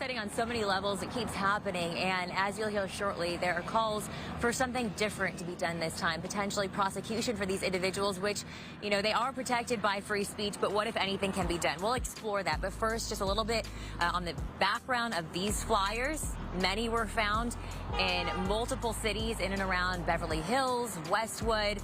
frustrating on so many levels. It keeps happening, and as you'll hear shortly, there are calls for something different to be done this time, potentially prosecution for these individuals, which, you know, they are protected by free speech, but what, if anything, can be done? We'll explore that, but first, just a little bit on the background of these flyers. Many were found in multiple cities in and around Beverly Hills, Westwood,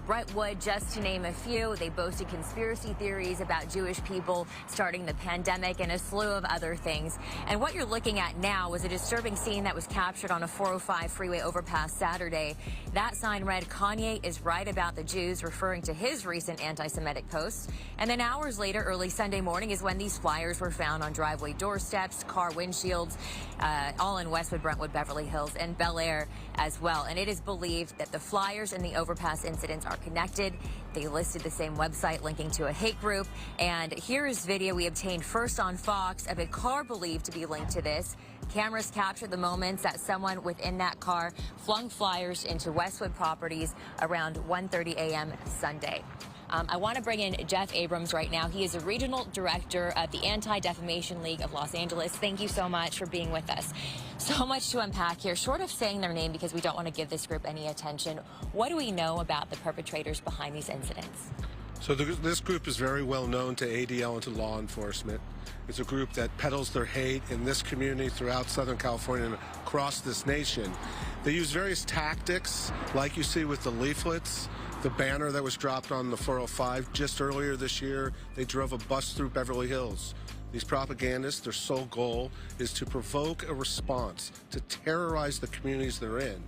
Brentwood, just to name a few. They boasted conspiracy theories about Jewish people starting the pandemic and a slew of other things. And what you're looking at now was a disturbing scene that was captured on a 405 freeway overpass Saturday. That sign read, "Kanye is right about the Jews," referring to his recent anti-Semitic posts. And then hours later, early Sunday morning, is when these flyers were found on driveway doorsteps, car windshields, all in Westwood, Brentwood, Beverly Hills, and Bel Air as well. And it is believed that the flyers and the overpass incidents are connected. They listed the same website linking to a hate group. And here's video we obtained first on Fox of a car believed to be linked to this. Cameras captured the moments that someone within that car flung flyers into Westwood properties around 1:30 a.m. Sunday. I want to bring in Jeff Abrams right now. He is a regional director of the Anti-Defamation League of Los Angeles. Thank you so much for being with us. So much to unpack here. Short of saying their name, because we don't want to give this group any attention, what do we know about the perpetrators behind these incidents? So this group is very well known to ADL and to law enforcement. It's a group that peddles their hate in this community, throughout Southern California, and across this nation. They use various tactics, like you see with the leaflets, the banner that was dropped on the 405 just earlier this year. They drove a bus through Beverly Hills. These propagandists, their sole goal is to provoke a response, to terrorize the communities they're in.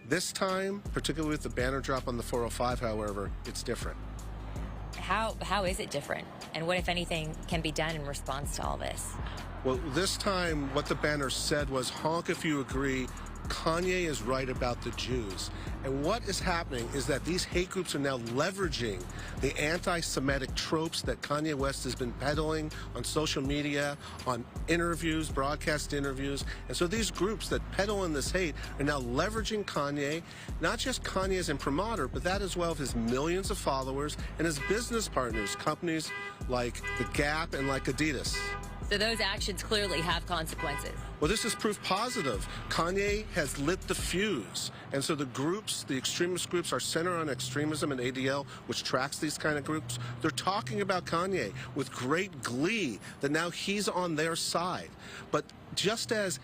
This time, particularly with the banner drop on the 405, however, it's different. How is it different? And what, if anything, can be done in response to all this? Well, this time, what the banner said was, "Honk if you agree, Kanye is right about the Jews." And what is happening is that these hate groups are now leveraging the anti-Semitic tropes that Kanye West has been peddling on social media, on interviews, broadcast interviews. And so these groups that peddle in this hate are now leveraging Kanye, not just Kanye as imprimatur, but that as well of his millions of followers and his business partners, companies like The Gap and like Adidas. So those actions clearly have consequences. Well, this is proof positive. Kanye has lit the fuse. And so the groups, the extremist groups, are centered on extremism and ADL, which tracks these kind of groups. They're talking about Kanye with great glee that now he's on their side. But just as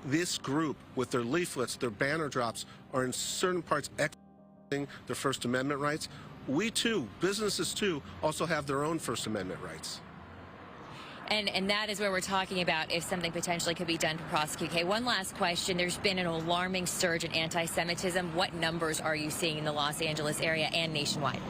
this group, with their leaflets, their banner drops, are in certain parts exercising their First Amendment rights, we too, businesses too, also have their own First Amendment rights. And that is where we're talking about if something potentially could be done to prosecute. Okay, one last question. There's been an alarming surge in anti-Semitism. What numbers are you seeing in the Los Angeles area and nationwide?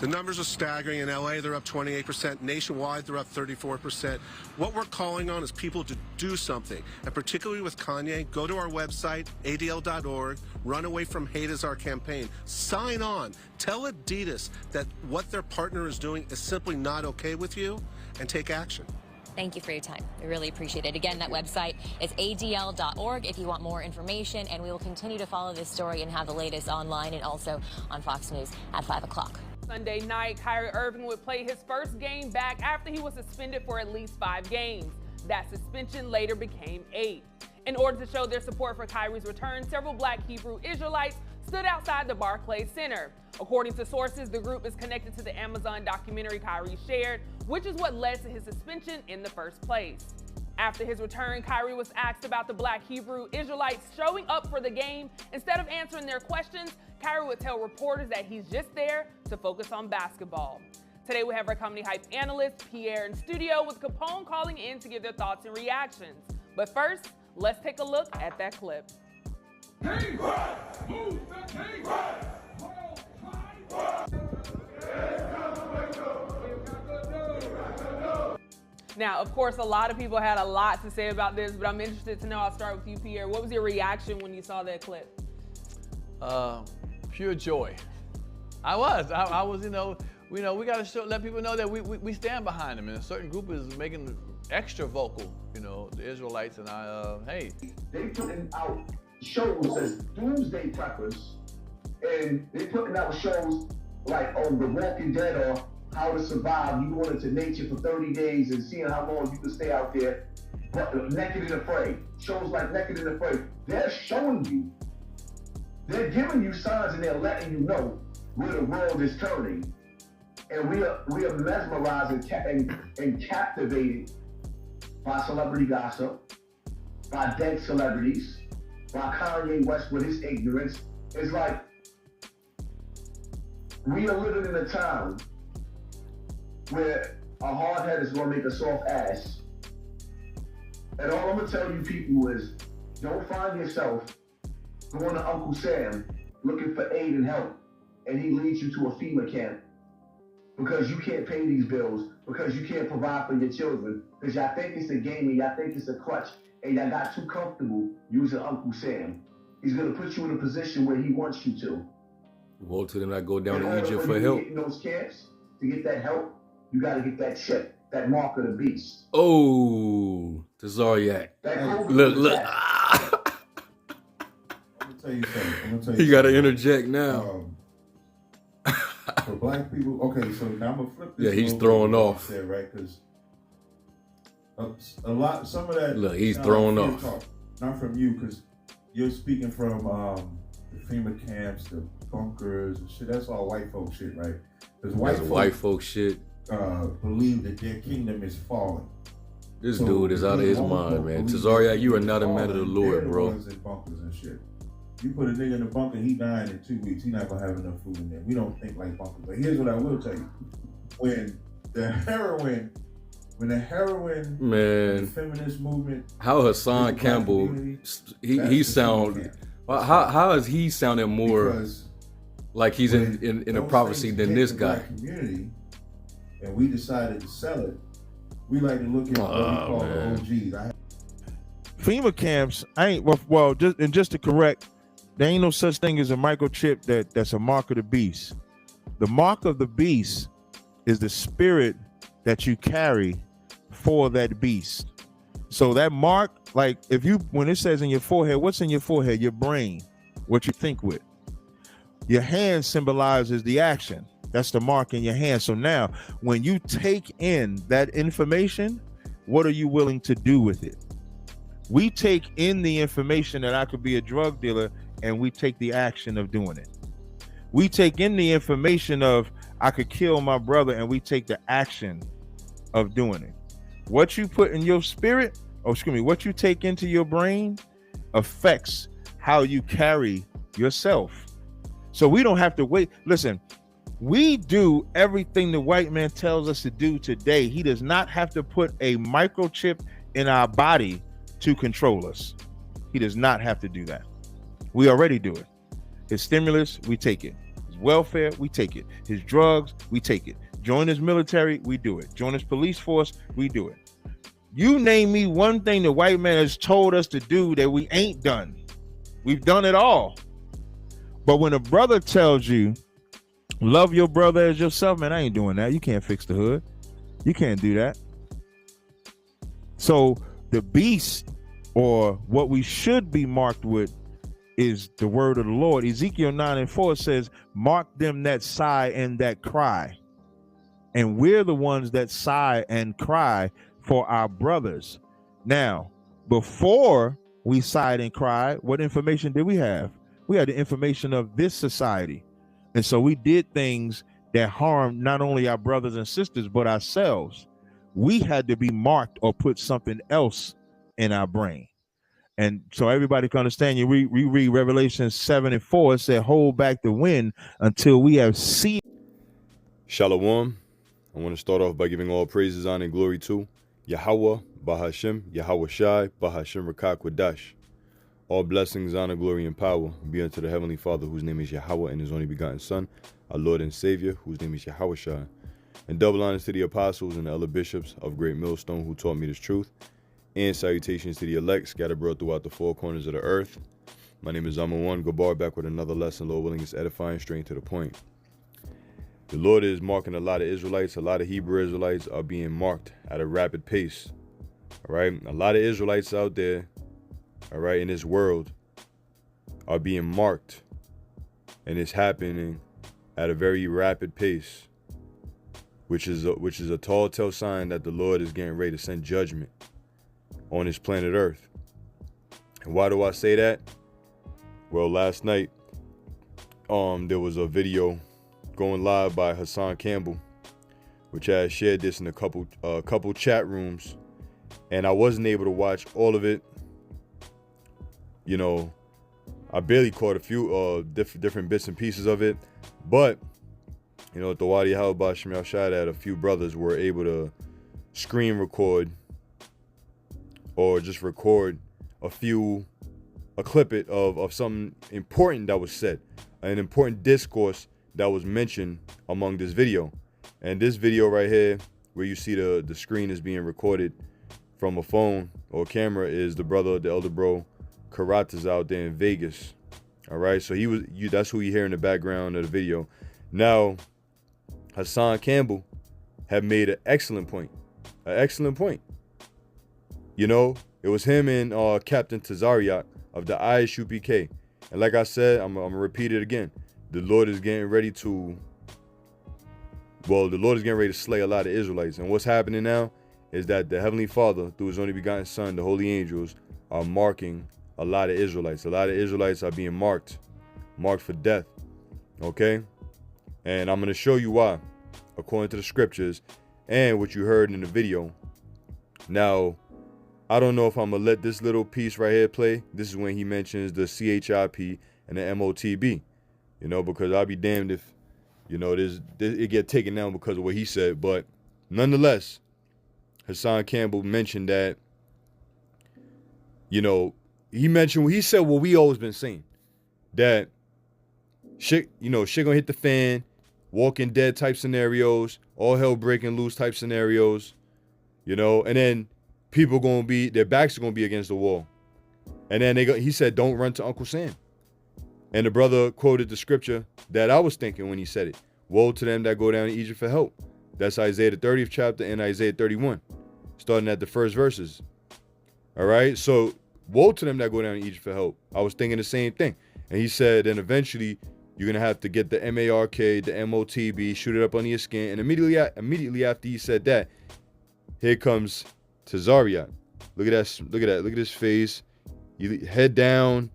The numbers are staggering. In LA, they're up 28%. Nationwide, they're up 34%. What we're calling on is people to do something. And particularly with Kanye, go to our website, adl.org. Run Away from Hate is our campaign. Sign on. Tell Adidas that what their partner is doing is simply not okay with you, and take action. Thank you for your time. We really appreciate it. Again, that website is adl.org if you want more information, and we will continue to follow this story and have the latest online and also on Fox News at 5 o'clock. Sunday night, Kyrie Irving would play his first game back after he was suspended for at least 5 games. That suspension later became 8. In order to show their support for Kyrie's return, several Black Hebrew Israelites stood outside the Barclays Center. According to sources, the group is connected to the Amazon documentary Kyrie shared, which is what led to his suspension in the first place. After his return, Kyrie was asked about the Black Hebrew Israelites showing up for the game. Instead of answering their questions, Kyrie would tell reporters that he's just there to focus on basketball. Today we have our comedy hype analyst, Pierre, in studio, with Capone calling in to give their thoughts and reactions. But first, let's take a look at that clip. King, move the king. Now, of course, a lot of people had a lot to say about this, but I'm interested to know. I'll start with you, Pierre. What was your reaction when you saw that clip? Pure joy. I was, you know, we got to let people know that we stand behind them, and a certain group is making extra vocal, you know, the Israelites, and hey. They putting out shows as doomsday preppers, and they putting out shows like on The Walking Dead or How to Survive. You going into nature for 30 days and seeing how long you can stay out there. Naked and Afraid, shows like Naked and Afraid, they're showing you, they're giving you signs and they're letting you know where the world is turning. And we are mesmerized and captivated by celebrity gossip, by dead celebrities, by Kanye West with his ignorance. It's like we are living in a time where a hard head is going to make a soft ass. And all I'm going to tell you people is, don't find yourself going to Uncle Sam looking for aid and help, and he leads you to a FEMA camp because you can't pay these bills, because you can't provide for your children, because y'all think it's a game and y'all think it's a crutch, and y'all got too comfortable using Uncle Sam. He's going to put you in a position where he wants you to. Walter did not go down In to order Egypt for for you to help. get in those camps, to get that help, you got to get that chip, that mark of the beast. Oh, Tazariak. That code Look, is look. that. I'm gonna tell you something. You gotta interject now. For black people, okay, so now I'm gonna flip this. Yeah, he's a little throwing bit off. There, right? Because some of that. Look, he's throwing off. Talk, not from you, because you're speaking from the FEMA camps, the bunkers, and shit. That's all white folk shit, right? Because White folk shit. Believe that their kingdom is falling. This So, dude is out of his mind, man. Tazariak, you are not a man of the Lord, bro. Ones in bunkers and shit. You put a nigga in the bunker, he dying in 2 weeks. He not gonna have enough food in there. We don't think like bunkers. But here's what I will tell you: when the heroin, Man, the feminist movement, how Hassan Campbell, he sound. How is he sounding more like he's in a prophecy than this guy? Community, and we decided to sell it. We like to look at what we call the OGs. FEMA camps, just to correct, there ain't no such thing as a microchip that's a mark of the beast. The mark of the beast is the spirit that you carry for that beast. So that mark, like when it says in your forehead, what's in your forehead? Your brain, what you think with. Your hand symbolizes the action. That's the mark in your hand. So now when you take in that information, what are you willing to do with it? We take in the information that I could be a drug dealer, and we take the action of doing it. We take in the information of I could kill my brother, and we take the action of doing it. What you put in your spirit, what you take into your brain affects how you carry yourself. So we don't have to wait. Listen, we do everything the white man tells us to do today. He does not have to put a microchip in our body to control us. He does not have to do that. We already do it. His stimulus, we take it. His welfare, we take it. His drugs, we take it. Join his military, we do it. Join his police force, we do it. You name me one thing the white man has told us to do that we ain't done. We've done it all. But when a brother tells you, love your brother as yourself, man, I ain't doing that. You can't fix the hood. You can't do that. So the beast, or what we should be marked with, is the word of the Lord. Ezekiel 9:4 says, mark them that sigh and that cry. And we're the ones that sigh and cry for our brothers. Now, before we sighed and cried, what information did we have? We had the information of this society. And so we did things that harmed not only our brothers and sisters, but ourselves. We had to be marked or put something else in our brain. And so everybody can understand, you read Revelation 7:4, it said, hold back the wind until we have seen. Shalom. I want to start off by giving all praises, honor, and glory to Yahweh, Bahashem, Yahweh Shai, Bahashem Rakak Wadash. All blessings, honor, glory, and power be unto the Heavenly Father, whose name is Yahweh, and his only begotten Son, our Lord and Savior, whose name is Yahweh Shai. And double honors to the apostles and the elder bishops of Great Millstone who taught me this truth. And salutations to the elect scattered abroad throughout the four corners of the earth. My name is Zaman Gabar, back with another lesson, Lord willing, is edifying, straight to the point. The Lord is marking a lot of Israelites, a lot of Hebrew Israelites are being marked at a rapid pace. All right, a lot of Israelites out there, all right, in this world are being marked, and it's happening at a very rapid pace, which is a tall tale sign that the Lord is getting ready to send judgment on this planet Earth. And why do I say that? Well, last night, there was a video going live by Hassan Campbell, which I shared this in a couple chat rooms, and I wasn't able to watch all of it. You know, I barely caught a few different bits and pieces of it, but you know, at the Wadi Halbah Shemel Shadat, a few brothers were able to screen record or just record a clip of something important that was said, an important discourse that was mentioned among this video. And this video right here, where you see the screen is being recorded from a phone or a camera, is the elder bro Karatas out there in Vegas. All right, so that's who you hear in the background of the video. Now, Hassan Campbell had made an excellent point. You know, it was him and Captain Tazariak of the ISUPK. And like I said, I'm gonna repeat it again. The Lord is getting ready to slay a lot of Israelites. And what's happening now is that the Heavenly Father, through his only begotten Son, the holy angels, are marking a lot of Israelites. A lot of Israelites are being marked for death. Okay? And I'm going to show you why, according to the scriptures and what you heard in the video. Now, I don't know if I'm going to let this little piece right here play. This is when he mentions the CHIP and the MOTB. You know, because I'll be damned if, you know, it get taken down because of what he said. But nonetheless, Hassan Campbell mentioned that, you know, he said what we always been saying, that shit gonna hit the fan, Walking Dead type scenarios, all hell breaking loose type scenarios, you know, and then people their backs are gonna be against the wall. And then he said, don't run to Uncle Sam. And the brother quoted the scripture that I was thinking when he said it. Woe to them that go down to Egypt for help. That's Isaiah the 30th chapter and Isaiah 31, starting at the first verses. All right, so woe to them that go down to Egypt for help. I was thinking the same thing. And he said, and eventually you're going to have to get the MARK, the MOTB, shoot it up under your skin. And immediately after he said that, here comes Tazariak. Look at his face. Head down,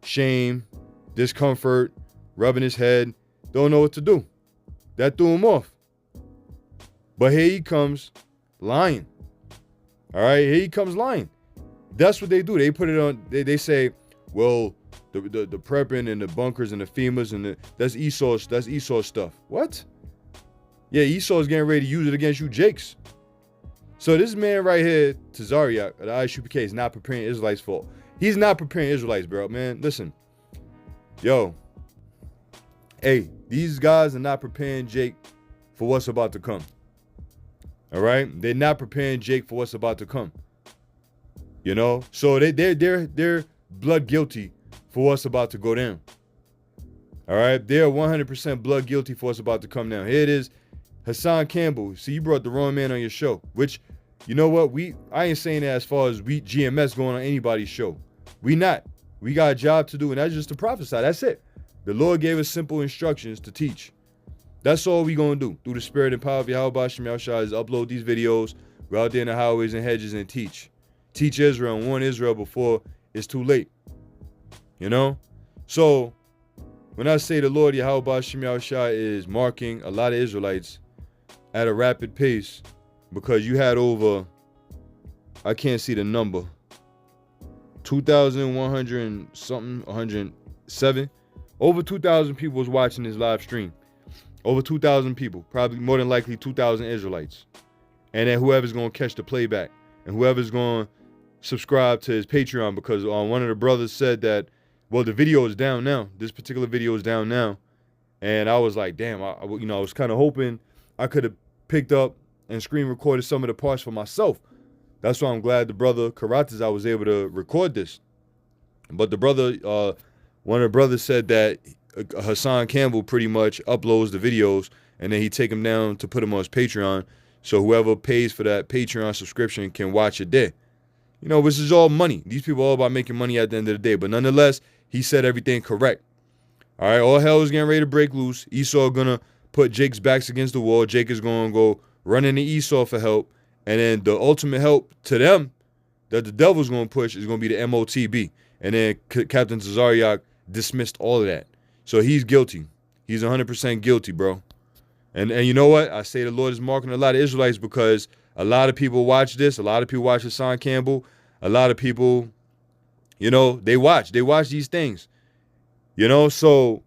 shame, discomfort, rubbing his head, don't know what to do. That threw him off. But here he comes lying. All right, here he comes lying. That's what they do. They put it on, they say, well, the prepping and the bunkers and the FEMAs and that's Esau's stuff. What? Yeah, Esau's getting ready to use it against you Jakes. So this man right here, Tazariak, the ISUPK, is not preparing Israelites for. He's not preparing Israelites, bro, man. Listen. Yo. Hey, these guys are not preparing Jake for what's about to come. All right? They're not preparing Jake for what's about to come. You know? So they're blood guilty for what's about to go down. All right? They're 100% blood guilty for what's about to come down. Here it is. Hassan Campbell. See, you brought the wrong man on your show. Which, you know what? I ain't saying that as far as we GMS going on anybody's show. We not. We got a job to do, and that's just to prophesy. That's it. The Lord gave us simple instructions to teach. That's all we gonna do. Through the spirit and power of Yahweh Shemel Shai is upload these videos, go out there in the highways and hedges and teach. Teach Israel and warn Israel before it's too late. You know? So, when I say the Lord Yahweh Shemel Shai is marking a lot of Israelites at a rapid pace, because you had over, I can't see the number, 2,100 and something, 107. Over 2,000 people was watching this live stream. Over 2,000 people, probably more than likely 2,000 Israelites. And then whoever's going to catch the playback and whoever's going to subscribe to his Patreon, because one of the brothers said that, well, the video is down now. This particular video is down now. And I was like, damn, I was kind of hoping I could have picked up and screen recorded some of the parts for myself. That's why I'm glad the brother Karatas, I was able to record this. But the brother, one of the brothers said that Hassan Campbell pretty much uploads the videos and then he take them down to put them on his Patreon. So whoever pays for that Patreon subscription can watch it there. You know, this is all money. These people are all about making money at the end of the day. But nonetheless, he said everything correct. All right, all hell is getting ready to break loose. Esau gonna put Jake's backs against the wall. Jake is gonna go running to Esau for help. And then the ultimate help to them that the devil's going to push is going to be the MOTB. And then Captain Tazariak dismissed all of that. So he's guilty. He's 100% guilty, bro. And you know what? I say the Lord is marking a lot of Israelites because a lot of people watch this. A lot of people watch Hassan Campbell. A lot of people, you know, they watch these things. You know, so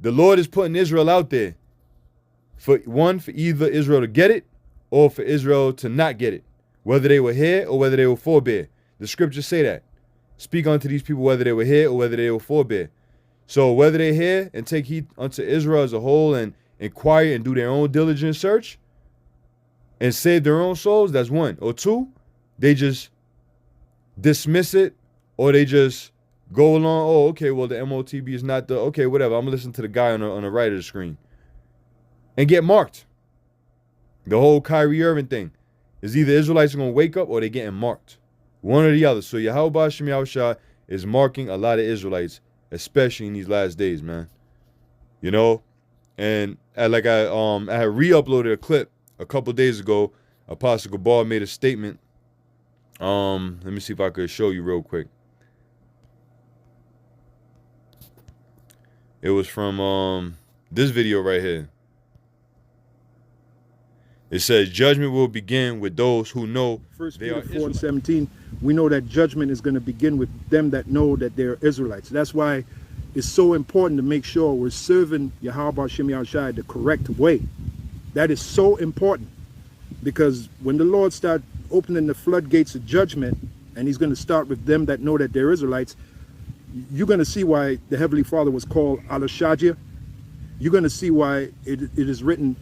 the Lord is putting Israel out there for either Israel to get it or for Israel to not get it, whether they were here or whether they will forbear. The scriptures say that. Speak unto these people whether they were here or whether they will forbear. So whether they're here and take heed unto Israel as a whole and inquire and do their own diligent search and save their own souls, that's one. Or two, they just dismiss it or they just go along, oh, okay, well, the MOTB is not the, okay, whatever. I'm going to listen to the guy on the right of the screen and get marked. The whole Kyrie Irving thing is either Israelites are going to wake up or they're getting marked. One or the other. So Yahweh Hashem Yahushua is marking a lot of Israelites, especially in these last days, man. You know? And I had re-uploaded a clip a couple days ago. Apostle Gabar made a statement. Let me see if I could show you real quick. It was from this video right here. It says, judgment will begin with those who know First they are Peter 4:17, we know that judgment is going to begin with them that know that they're Israelites. That's why it's so important to make sure we're serving Yahweh Hashem Yahushua the correct way. That is so important, because when the Lord starts opening the floodgates of judgment, and he's going to start with them that know that they're Israelites, you're going to see why the Heavenly Father was called Al-Shajia. You're going to see why it is written,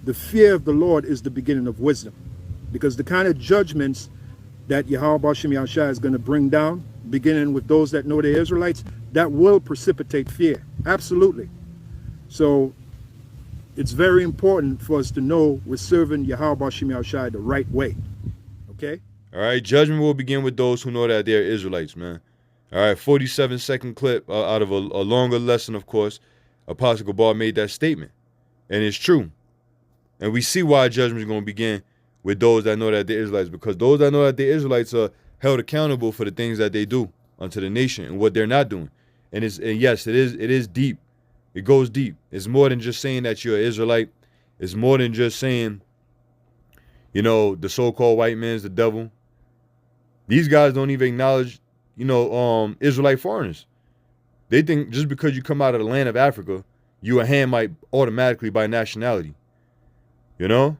the fear of the Lord is the beginning of wisdom. Because the kind of judgments that Yahweh Hashem Yahushua is going to bring down, beginning with those that know they're Israelites, that will precipitate fear. Absolutely. So it's very important for us to know we're serving Yahweh Hashem Yahushua the right way. Okay? All right, judgment will begin with those who know that they're Israelites, man. All right, 47-second clip out of a longer lesson, of course. Apostle Gabar made that statement, and it's true. And we see why judgment is going to begin with those that know that they're Israelites, because those that know that they're Israelites are held accountable for the things that they do unto the nation and what they're not doing. And yes, it is deep. It goes deep. It's more than just saying that you're an Israelite. It's more than just saying, you know, the so-called white man's the devil. These guys don't even acknowledge, you know, Israelite foreigners. They think just because you come out of the land of Africa, you a Hamite automatically by nationality. You know?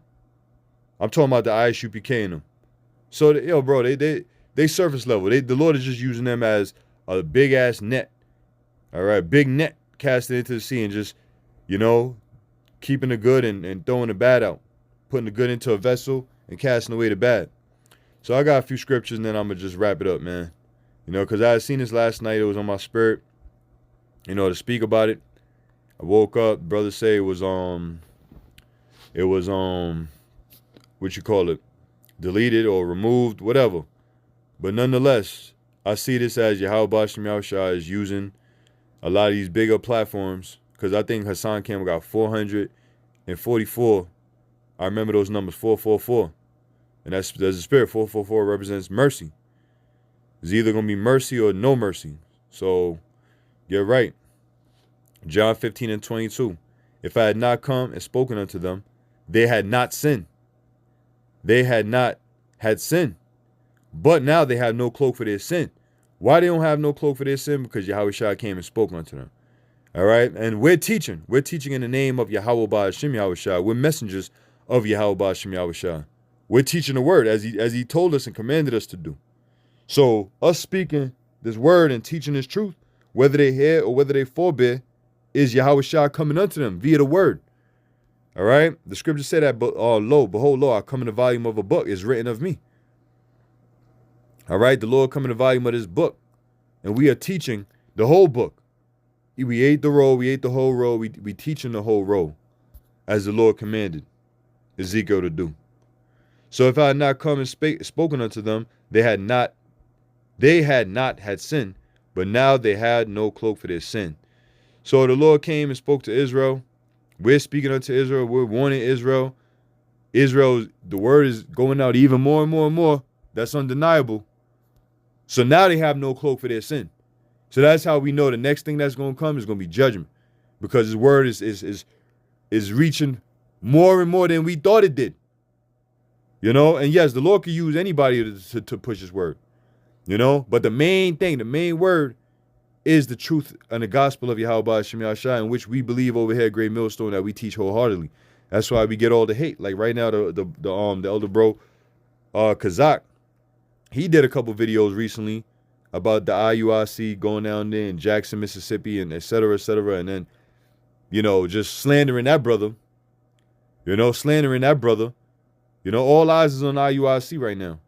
I'm talking about the ISUPK and them. So, yo, bro, they surface level. The Lord is just using them as a big-ass net. All right? Big net casted into the sea and just, you know, keeping the good and throwing the bad out. Putting the good into a vessel and casting away the bad. So I got a few scriptures and then I'm going to just wrap it up, man. You know, because I had seen this last night. It was on my spirit, you know, to speak about it. I woke up. Brother say it was what you call it, deleted or removed, whatever. But nonetheless, I see this as Yahweh Hashem Yahushua is using a lot of these bigger platforms, because I think Hassan Campbell got 444. I remember those numbers, 444. And there's a spirit. 444 represents mercy. It's either going to be mercy or no mercy. So, you're right. John 15:22. If I had not come and spoken unto them, they had not sinned. They had not had sin. But now they have no cloak for their sin. Why they don't have no cloak for their sin? Because Yahweh Shai came and spoke unto them. All right? And we're teaching. We're teaching in the name of Yahweh Hashem Yahweh Shai. We're messengers of Yahweh Hashem Yahweh Shai. We're teaching the word as he told us and commanded us to do. So us speaking this word and teaching this truth, whether they hear or whether they forbear, is Yahweh Shai coming unto them via the word. All right? The scripture said that, behold, lo, I come in the volume of a book. It's written of me. All right? The Lord come in the volume of this book. And we are teaching the whole book. We ate the roll. We ate the whole roll. We teaching the whole roll as the Lord commanded Ezekiel to do. So if I had not come and spoken unto them, they had not had sin, but now they had no cloak for their sin. So the Lord came and spoke to Israel. We're speaking unto Israel. We're warning Israel. The word is going out even more and more and more. That's undeniable. So now they have no cloak for their sin. So that's how we know the next thing that's going to come is going to be judgment, because his word is reaching more and more than we thought it did. You know, and yes, the Lord can use anybody to push his word, you know, but the main thing, the main word is the truth and the gospel of Yahweh Hashem Yahshua, in which we believe over here at Great Millstone, that we teach wholeheartedly. That's why we get all the hate. Like right now, the elder bro, Kazak, he did a couple videos recently about the IUIC going down there in Jackson, Mississippi, and et cetera, and then, you know, just slandering that brother, You know, all eyes is on IUIC right now.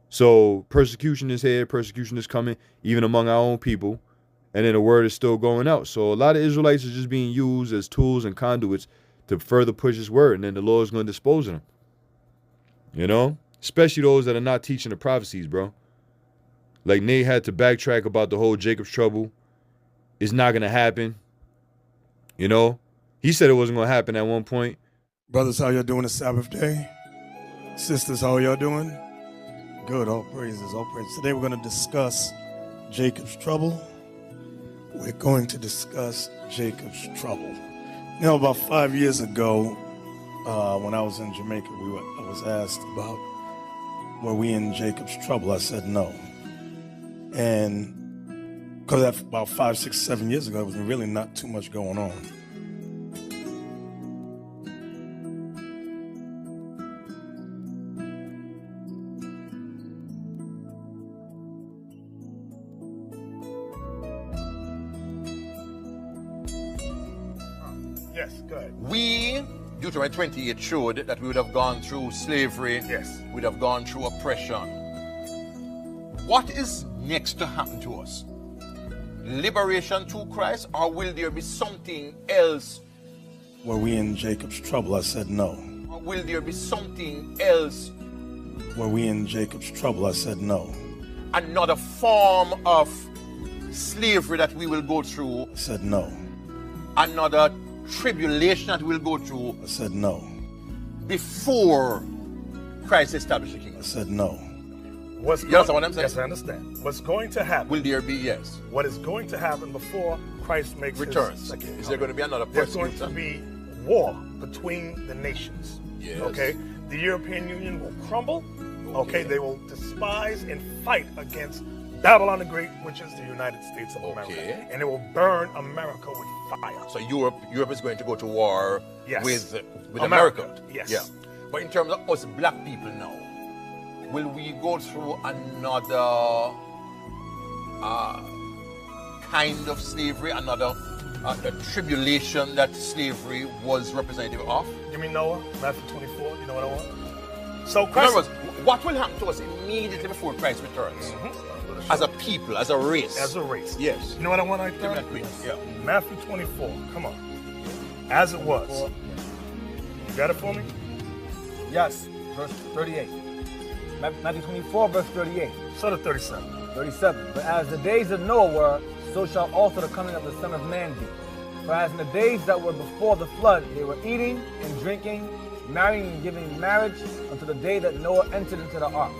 So persecution is here, persecution is coming, even among our own people. And then the word is still going out. So a lot of Israelites are just being used as tools and conduits to further push his word. And then the Lord's going to dispose of them. You know? Especially those that are not teaching the prophecies, bro. Like Nate had to backtrack about the whole Jacob's trouble. It's not going to happen. You know? He said it wasn't going to happen at one point. Brothers, how y'all doing this Sabbath day? Sisters, how y'all doing? Good, all praises, all praises. Today we're going to discuss Jacob's trouble. We're going to discuss Jacob's trouble. You know, about 5 years ago, when I was in Jamaica, I was asked about, were we in Jacob's trouble? I said no. And because about 5, 6, 7 years ago, there was really not too much going on. Yes, go ahead. We, Deuteronomy 28 showed that we would have gone through slavery. Yes. We would have gone through oppression. What is next to happen to us? Liberation through Christ, or will there be something else? Were we in Jacob's trouble? I said no. Or will there be something else? Were we in Jacob's trouble? I said no. Another form of slavery that we will go through? I said no. Another tribulation that we'll go through? I said no. Before Christ established the kingdom? I said no. You understand what I'm saying? Yes, I understand. What's going to happen? Will there be? Yes. What is going to happen before Christ makes returns? His second Is there going to be another There's persecution? going to be war between the nations. Yes. Okay? The European Union will crumble. Okay? They will despise and fight against Babylon the Great, which is the United States of America. And it will burn America with fire. So Europe is going to go to war Yes. with America. Yes. Yeah. But in terms of us black people now, will we go through another kind of slavery, another tribulation that slavery was representative of? You mean Noah? Matthew 24? You know what I want? So In Christ... other words, what will happen to us immediately before Christ returns? As a people, as a race? As a race. Yes. You know what I want right there? Give me that, please. Yeah. Matthew 24. Come on. As it was. You got it for me? Yes. Verse 38. Matthew 24, verse 38. Start at 37. 37. But as the days of Noah were, so shall also the coming of the Son of Man be. For as in the days that were before the flood, they were eating and drinking, marrying and giving in marriage, until the day that Noah entered into the ark,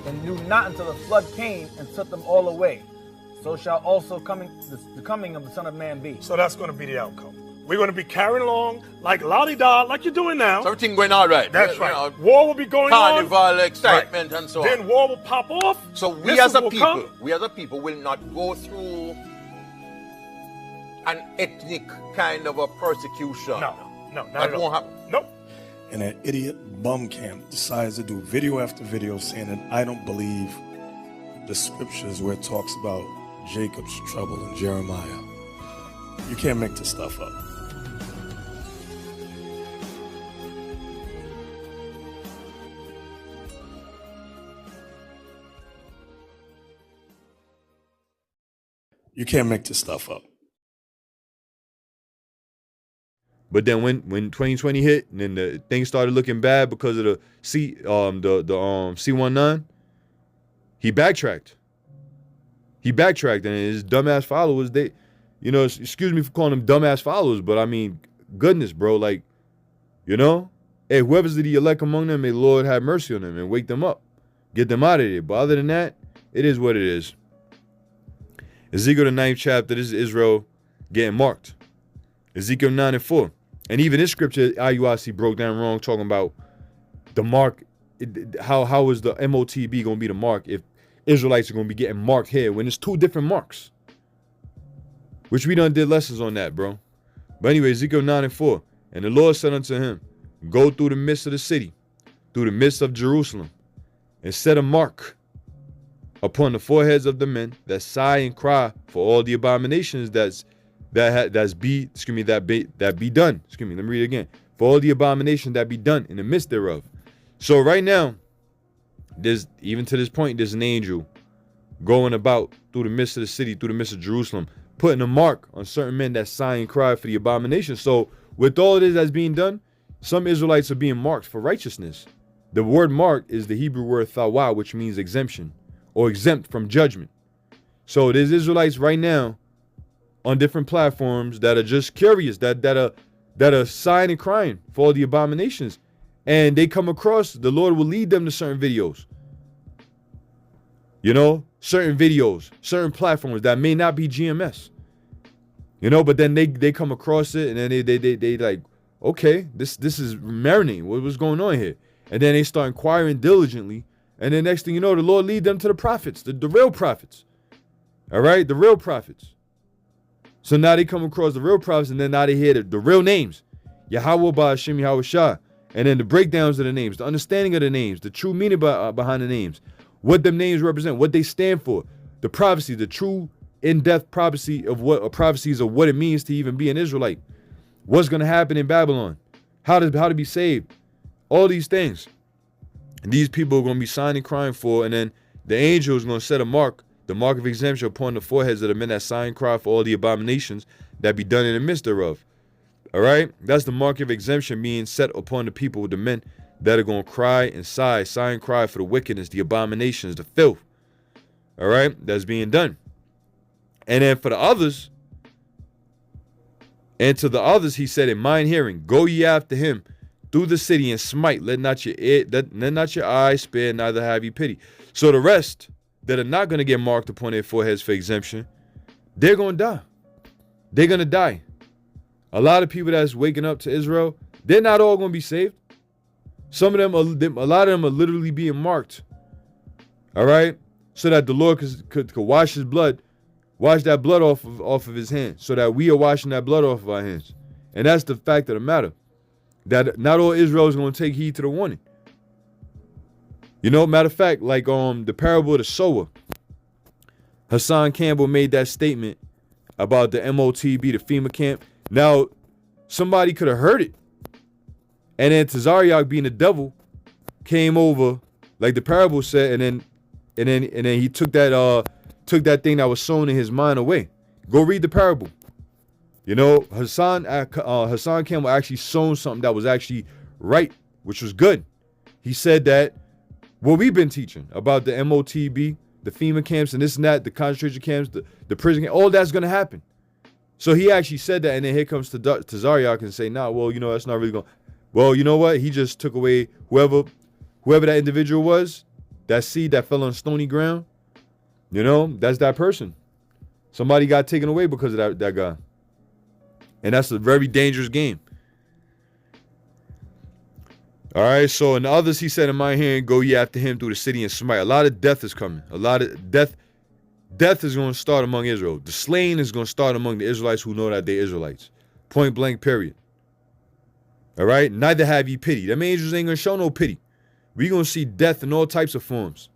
and knew not until the flood came and took them all away. So shall also the coming of the Son of Man be. So that's going to be the outcome. We're going to be carrying along like la-di-da, like you're doing now. So everything going all right. That's right. War will be going Carnival, on. excitement, and so on. Then war will pop off. So we as a people will not go through an ethnic kind of a persecution. No, not that at all. won't happen. Nope. And that idiot bum camp decides to do video after video saying that I don't believe the scriptures where it talks about Jacob's trouble in Jeremiah. You can't make this stuff up. You can't make this stuff up. But then when 2020 hit, and then the things started looking bad because of the C-19, he backtracked. And his dumbass followers, they, you know, excuse me for calling them dumbass followers, but I mean, goodness, bro, like, you know, hey, whoever's the elect among them, may the Lord have mercy on them and wake them up, get them out of there. But other than that, it is what it is. Ezekiel the 9th chapter, this is Israel getting marked. Ezekiel 9 and 4. And even this scripture, IUIC broke down wrong, talking about the mark. How is the MOTB going to be the mark if Israelites are going to be getting marked here when it's two different marks? Which we done did lessons on that, bro. But anyway, Ezekiel 9 and 4. And the Lord said unto him, go through the midst of the city, through the midst of Jerusalem, and set a mark upon the foreheads of the men that sigh and cry for all the abominations that be done. Excuse me, let me read it again. For all the abominations that be done in the midst thereof. So right now, even to this point, there's an angel going about through the midst of the city, through the midst of Jerusalem, putting a mark on certain men that sigh and cry for the abomination. So with all of this that's being done, some Israelites are being marked for righteousness. The word mark is the Hebrew word thawa, which means exemption or exempt from judgment. So there's Israelites right now on different platforms that are just curious, that are sighing and crying for all the abominations. And they come across, the Lord will lead them to certain videos. You know, certain videos, certain platforms that may not be GMS. You know, but then they come across it and then they like, okay, this is marinating. What's going on here? And then they start inquiring diligently. And then next thing you know, the Lord lead them to the prophets, the real prophets. All right, the real prophets. So now they come across the real prophets, and then now they hear the real names. Yahweh Ba'Hashem Yahweh Shah. And then the breakdowns of the names, the understanding of the names, the true meaning behind the names, what them names represent, what they stand for, the prophecy, the true in-depth prophecies of what it means to even be an Israelite. What's going to happen in Babylon? How to be saved? All these things. And these people are going to be signing, crying for, and then the angel is going to set a mark, the mark of exemption upon the foreheads of the men that sign, cry for all the abominations that be done in the midst thereof. All right? That's the mark of exemption being set upon the people, the men that are going to cry and sigh and cry for the wickedness, the abominations, the filth. All right? That's being done. And then for the others, and to the others, he said, in mine hearing, go ye after him through the city and smite. Let not your eyes spare, neither have ye pity. So the rest that are not going to get marked upon their foreheads for exemption, they're going to die. They're going to die. A lot of people that's waking up to Israel, they're not all going to be saved. Some of them, a lot of them are literally being marked. All right? So that the Lord could wash his blood, wash that blood off of his hands, so that we are washing that blood off of our hands. And that's the fact of the matter. That not all Israel is going to take heed to the warning. You know, matter of fact, like the parable of the sower, Hassan Campbell made that statement about the MOTB, the FEMA camp. Now, somebody could have heard it. And then Tazariak, being the devil, came over, like the parable said, and then he took that thing that was sown in his mind away. Go read the parable. You know, Hassan Campbell actually sown something that was actually right, which was good. He said that what we've been teaching about the MOTB, the FEMA camps, and this and that, the concentration camps, the prison camp, all that's going to happen. So he actually said that, and then here comes Tazariak and say, nah, well, you know, that's not really going. Well, you know what? He just took away whoever that individual was, that seed that fell on stony ground. You know, that's that person. Somebody got taken away because of that guy. And that's a very dangerous game. All right, so in the others, he said in my hand, go ye after him through the city and smite. A lot of death is coming. A lot of death is going to start among Israel. The slaying is going to start among the Israelites who know that they're Israelites. Point blank, period. All right, neither have ye pity. Them angels ain't going to show no pity. We're going to see death in all types of forms.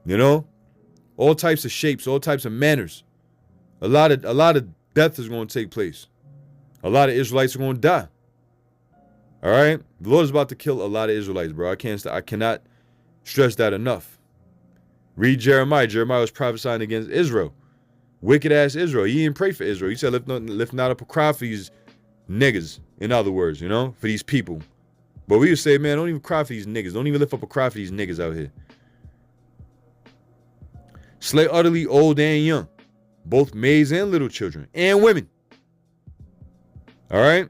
You know? All types of shapes, all types of manners. A lot of death is going to take place. A lot of Israelites are going to die. All right? The Lord is about to kill a lot of Israelites, bro. I cannot stress that enough. Read Jeremiah. Jeremiah was prophesying against Israel. Wicked ass Israel. He didn't pray for Israel. He said, lift not up a cry for these niggas, in other words, you know, for these people. But we would say, man, don't even cry for these niggas. Don't even lift up a cry for these niggas out here. Slay utterly old and young, both maids and little children, and women. All right?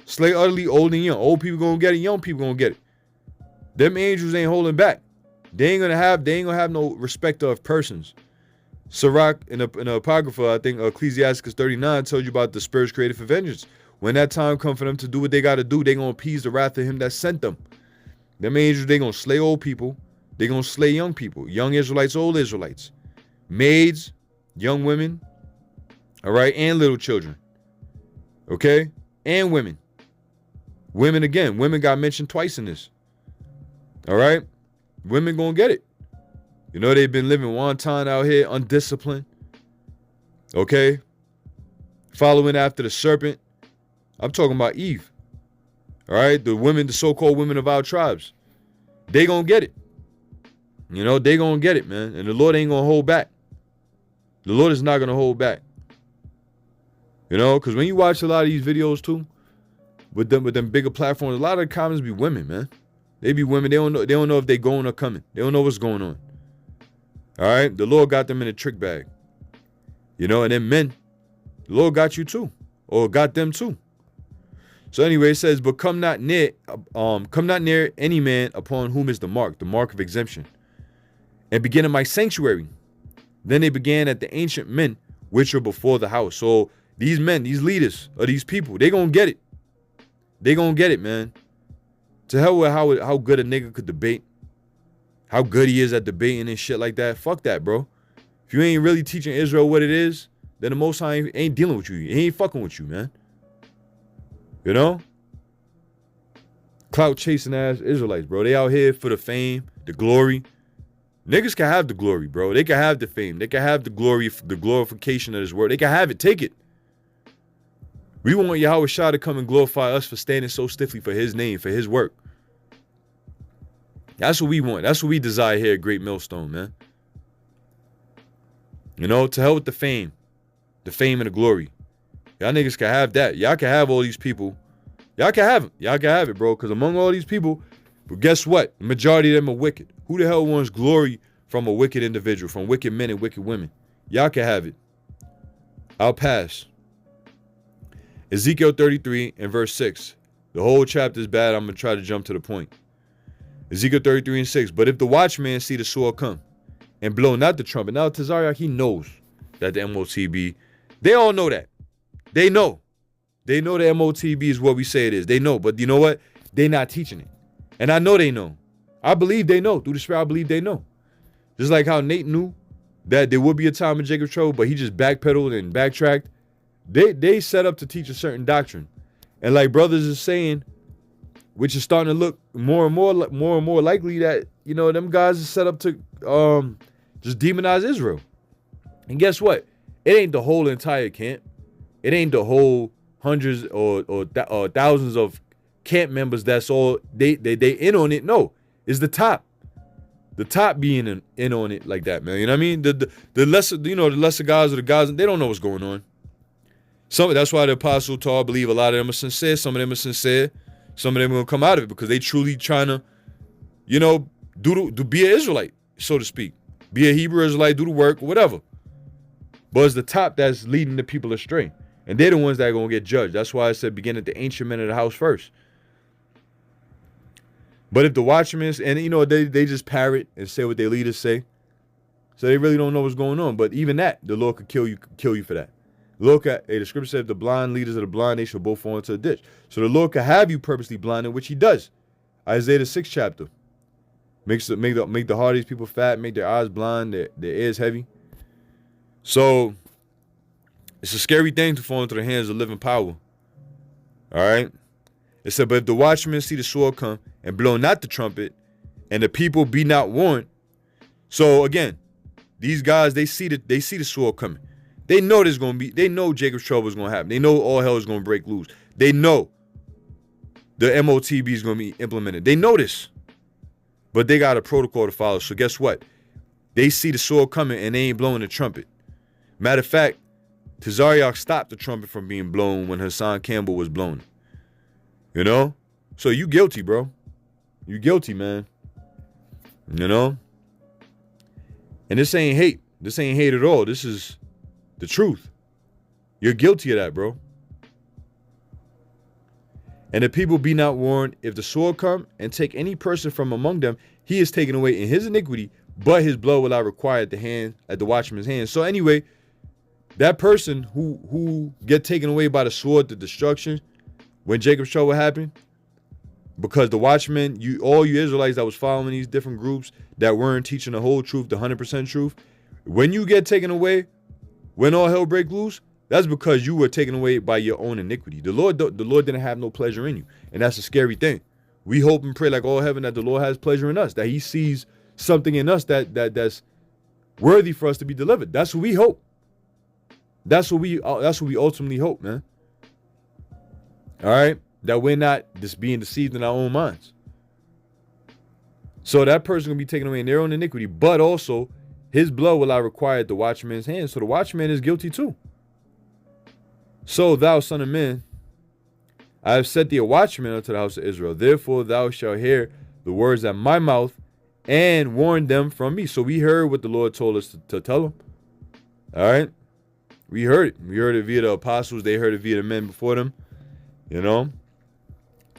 Slay utterly old and young. Old people gonna get it, young people gonna get it. Them angels ain't holding back. They ain't gonna have no respect of persons. Sirach in the Apocrypha, I think Ecclesiasticus 39 tells you about the spirits created for vengeance. When that time comes for them to do what they got to do, they gonna appease the wrath of him that sent them. Them angels, they gonna slay old people. They gonna slay young people, young Israelites, old Israelites, maids, young women, all right, and little children, okay, and women. Women again, women got mentioned twice in this. All right, women gonna get it. You know, they've been living wanton out here, undisciplined. Okay? Following after the serpent. I'm talking about Eve. All right? The women, the so-called women of our tribes. They gonna get it. You know, they gonna get it, man. And the Lord ain't gonna hold back. The Lord is not gonna hold back. You know, because when you watch a lot of these videos too, with them bigger platforms, a lot of the comments be women, man. They be women. They don't know if they going or coming. They don't know what's going on. All right, the Lord got them in a trick bag, you know, and then men, the Lord got you too, or got them too. So anyway, it says, but come not near any man upon whom is the mark of exemption, and begin in my sanctuary. Then they began at the ancient men which are before the house. So these men, these leaders of these people, they gonna get it. They gonna get it, man. To hell with how good a nigga could debate. How good he is at debating and shit like that. Fuck that, bro. If you ain't really teaching Israel what it is, then the Most High ain't dealing with you. He ain't fucking with you, man. You know? Clout chasing ass Israelites, bro. They out here for the fame, the glory. Niggas can have the glory, bro. They can have the fame. They can have the glory, the glorification of this word. They can have it. Take it. We want Yahweh Shah to come and glorify us for standing so stiffly for his name, for his work. That's what we want. That's what we desire here at Great Millstone, man. You know, to hell with the fame and the glory. Y'all niggas can have that. Y'all can have all these people. Y'all can have them. Y'all can have it, bro. Because among all these people, but guess what? The majority of them are wicked. Who the hell wants glory from a wicked individual, from wicked men and wicked women? Y'all can have it. I'll pass. Ezekiel 33 and verse 6. The whole chapter is bad. I'm going to try to jump to the point. Ezekiel 33 and 6. But if the watchman see the sword come and blow not the trumpet. Now, Tazariak, he knows that the MOTB, they all know that. They know. They know the MOTB is what we say it is. They know. But you know what? They're not teaching it. And I know they know. I believe they know. Through the Spirit, I believe they know. Just like how Nate knew that there would be a time in Jacob's trouble, but he just backpedaled and backtracked. They set up to teach a certain doctrine. And like brothers is saying, which is starting to look more and more likely that, you know, them guys are set up to just demonize Israel. And guess what? It ain't the whole entire camp. It ain't the whole hundreds or thousands of camp members that's all they in on it. No, it's the top. The top being in on it like that, man. You know what I mean? The lesser, you know, the lesser guys or the guys, they don't know what's going on. That's why the apostle taught, I believe a lot of them are sincere. Some of them are sincere. Some of them are going to come out of it because they truly trying to, you know, be an Israelite, so to speak. Be a Hebrew Israelite, do the work, or whatever. But it's the top that's leading the people astray. And they're the ones that are going to get judged. That's why I said begin at the ancient men of the house first. But if the watchmen, and you know, they just parrot and say what their leaders say. So they really don't know what's going on. But even that, the Lord could kill you for that. Look at, the scripture said, the blind leaders of the blind, they shall both fall into a ditch. So the Lord could have you purposely blinded, which he does. Isaiah the 6th chapter. Make the heart of these people fat, make their eyes blind, their ears heavy. So it's a scary thing to fall into the hands of living power. All right? It said, but if the watchmen see the sword come and blow not the trumpet, and the people be not warned. So again, these guys, they see the sword coming. They know they know Jacob's trouble is going to happen. They know all hell is going to break loose. They know the MOTB is going to be implemented. They know this. But they got a protocol to follow. So guess what? They see the sword coming and they ain't blowing the trumpet. Matter of fact, Tazariak stopped the trumpet from being blown when Hassan Campbell was blown. You know? So you guilty, bro. You guilty, man. You know? And this ain't hate. This ain't hate at all. This is the truth. You're guilty of that, bro. And the people be not warned, if the sword come and take any person from among them, he is taken away in his iniquity, but his blood will I require at the watchman's hand. So anyway, that person who get taken away by the sword, the destruction, when Jacob's trouble happened, because the watchmen, all you Israelites that was following these different groups that weren't teaching the whole truth, the 100% truth, when you get taken away, when all hell break loose, that's because you were taken away by your own iniquity. The Lord didn't have no pleasure in you, and that's a scary thing. We hope and pray like all heaven that the Lord has pleasure in us, that He sees something in us that's worthy for us to be delivered. That's what we hope. That's what we ultimately hope, man. All right, that we're not just being deceived in our own minds. So that person will be taken away in their own iniquity, but also his blood will I require at the watchman's hand. So the watchman is guilty too. So thou, son of man, I have set thee a watchman unto the house of Israel. Therefore thou shalt hear the words at my mouth and warn them from me. So we heard what the Lord told us to tell them. All right. We heard it. We heard it via the apostles. They heard it via the men before them. You know.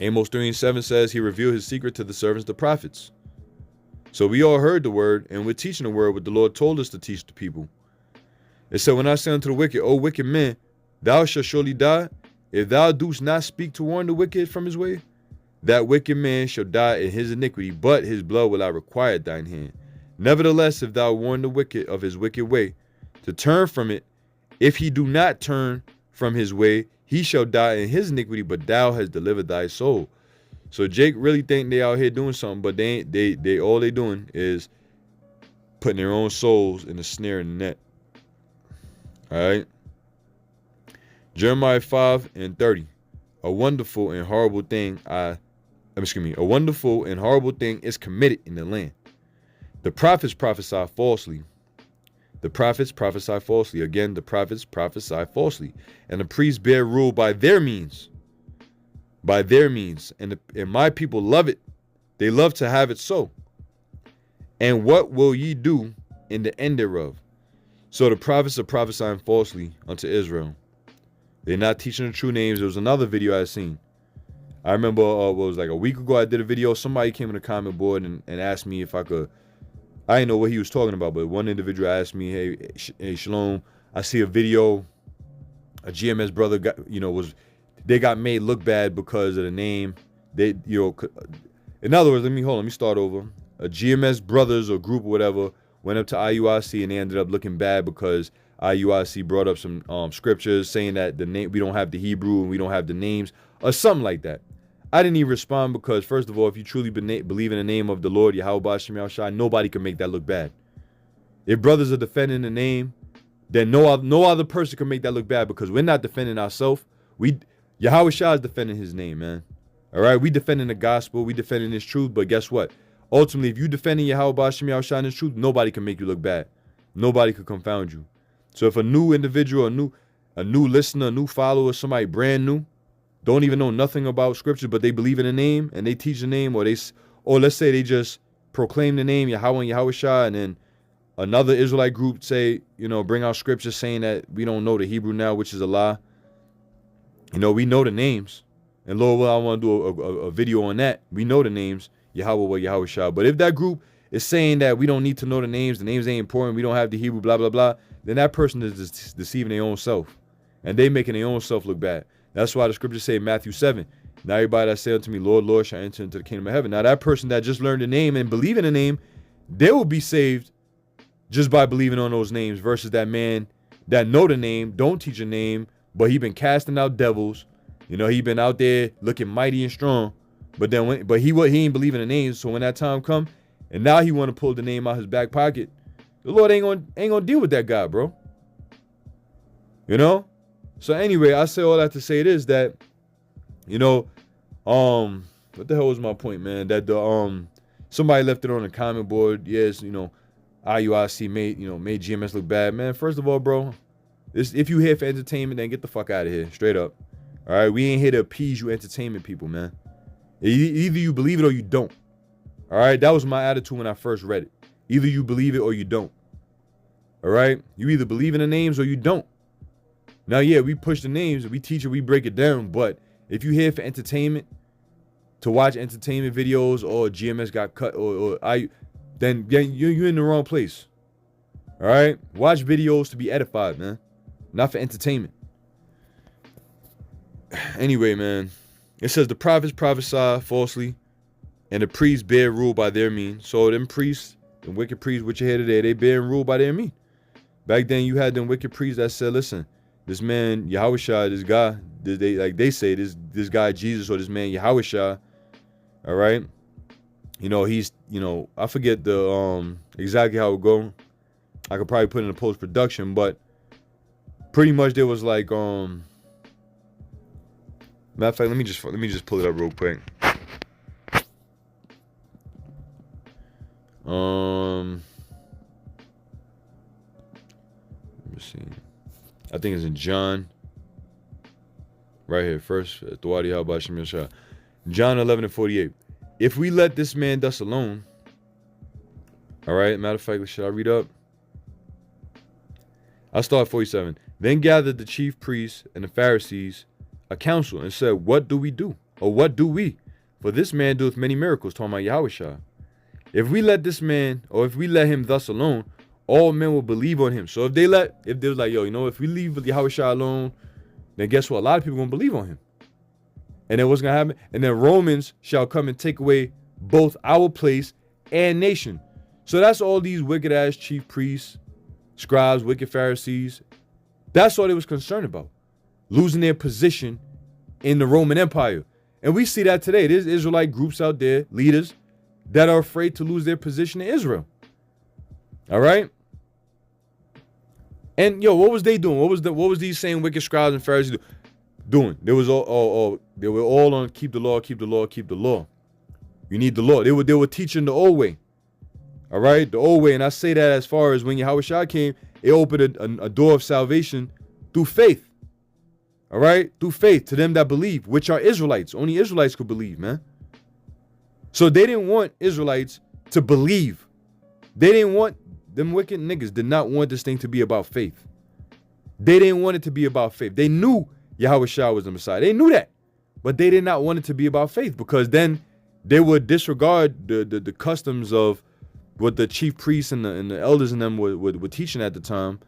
Amos 3:7 says he revealed his secret to the servants, the prophets. So we all heard the word, and we're teaching the word what the Lord told us to teach the people. It said, when I say unto the wicked, O wicked man, thou shalt surely die, if thou dost not speak to warn the wicked from his way, that wicked man shall die in his iniquity, but his blood will I require at thine hand. Nevertheless, if thou warn the wicked of his wicked way, to turn from it, if he do not turn from his way, he shall die in his iniquity, but thou hast delivered thy soul. So Jake really think they out here doing something, but they all they doing is putting their own souls in the snare and the net. All right. Jeremiah 5:30. A wonderful and horrible thing a wonderful and horrible thing is committed in the land. The prophets prophesy falsely. The prophets prophesy falsely. Again, the prophets prophesy falsely. And the priests bear rule by their means. By their means. And my people love it. They love to have it so. And what will ye do in the end thereof? So the prophets are prophesying falsely unto Israel. They're not teaching the true names. There was another video I seen. I remember what was like a week ago I did a video. Somebody came in the comment board and asked me if I could. I didn't know what he was talking about, but one individual asked me, hey Shalom, I see a video, a GMS brother they got made look bad because of the name. In other words, let me start over. A GMS brothers or group or whatever went up to IUIC and they ended up looking bad because IUIC brought up some scriptures saying that the name we don't have the Hebrew and we don't have the names or something like that. I didn't even respond because, first of all, if you truly believe in the name of the Lord, Yahweh Ba'ashem Yahushua, nobody can make that look bad. If brothers are defending the name, then no other person can make that look bad because we're not defending ourselves. Yahweh Shah is defending his name, man. All right, we defending the gospel, we defending his truth, but guess what? Ultimately, if you defending Yahweh Ba'ashem Yahushua and his truth, nobody can make you look bad. Nobody could confound you. So if a new individual, a new listener, a new follower, somebody brand new, don't even know nothing about scripture, but they believe in the name and they teach the name, or let's say they just proclaim the name Yahweh and Yahweh Shah, and then another Israelite group say, bring out scripture saying that we don't know the Hebrew now, which is a lie. We know the names. And Lord, I want to do a video on that. We know the names, Yahweh, Yahweh Shah. But if that group is saying that we don't need to know the names ain't important, we don't have the Hebrew, blah, blah, blah, then that person is just deceiving their own self. And they making their own self look bad. That's why the scriptures say in Matthew 7, now everybody that say unto me, Lord, Lord, shall enter into the kingdom of heaven. Now that person that just learned the name and believe in the name, they will be saved just by believing on those names versus that man that know the name, don't teach a name, but he been casting out devils. He been out there looking mighty and strong, but he ain't believing the names. So when that time come, and now he want to pull the name out his back pocket, the Lord ain't gonna deal with that guy, bro. So anyway, I say all that to say this, that, what the hell was my point, man? That somebody left it on the comment board. Yes, IUIC made GMS look bad, man. First of all, bro, if you here for entertainment, then get the fuck out of here, straight up. All right, we ain't here to appease you entertainment people, man. Either you believe it or you don't. All right, that was my attitude when I first read it. Either you believe it or you don't. All right, you either believe in the names or you don't. Now, yeah, we push the names, we teach it, we break it down, but If you here for entertainment, to watch entertainment videos, or GMS got cut, then you're in the wrong place. All right? Watch videos to be edified, man. Not for entertainment. Anyway, man. It says the prophets prophesy falsely, and the priests bear rule by their means. So them priests, the wicked priests which are here today, they bear rule by their means. Back then, you had them wicked priests that said, listen, this man, Yahushua, this guy, they say, this guy Jesus, or this man, Yahushua, all right? You know, he's, you know, I forget the exactly how it go. I could probably put in a post-production, but pretty much there was like, matter of fact, let me just pull it up real quick. Let me see. I think it's in John. Right here, first. John 11:48. If we let this man thus alone. All right, matter of fact, should I read up? I'll start at 47. Then gathered the chief priests and the Pharisees a council and said, what do we do? Or what do we? For this man doeth many miracles, talking about Yahushua. If we let this man, or if we let him thus alone, all men will believe on him. So if they was like, yo, you know, if we leave Yahushua alone, then guess what? A lot of people are going to believe on him. And then what's going to happen? And then Romans shall come and take away both our place and nation. So that's all these wicked ass chief priests, scribes, wicked Pharisees. That's all they was concerned about. Losing their position in the Roman Empire. And we see that today. There's Israelite groups out there, leaders, that are afraid to lose their position in Israel. All right? And yo, what was they doing? What was these same wicked scribes and Pharisees doing? They was all they were all on keep the law, keep the law, keep the law. You need the law. They were teaching the old way. All right? The old way. And I say that as far as when Yahushua came, it opened a door of salvation through faith. All right? Through faith to them that believe, which are Israelites. Only Israelites could believe, man. So they didn't want Israelites to believe. They didn't want, them wicked niggas did not want this thing to be about faith. They didn't want it to be about faith. They knew Yahushua was the Messiah. They knew that. But they did not want it to be about faith, because then they would disregard the customs of what the chief priests and the elders in them were teaching at the time.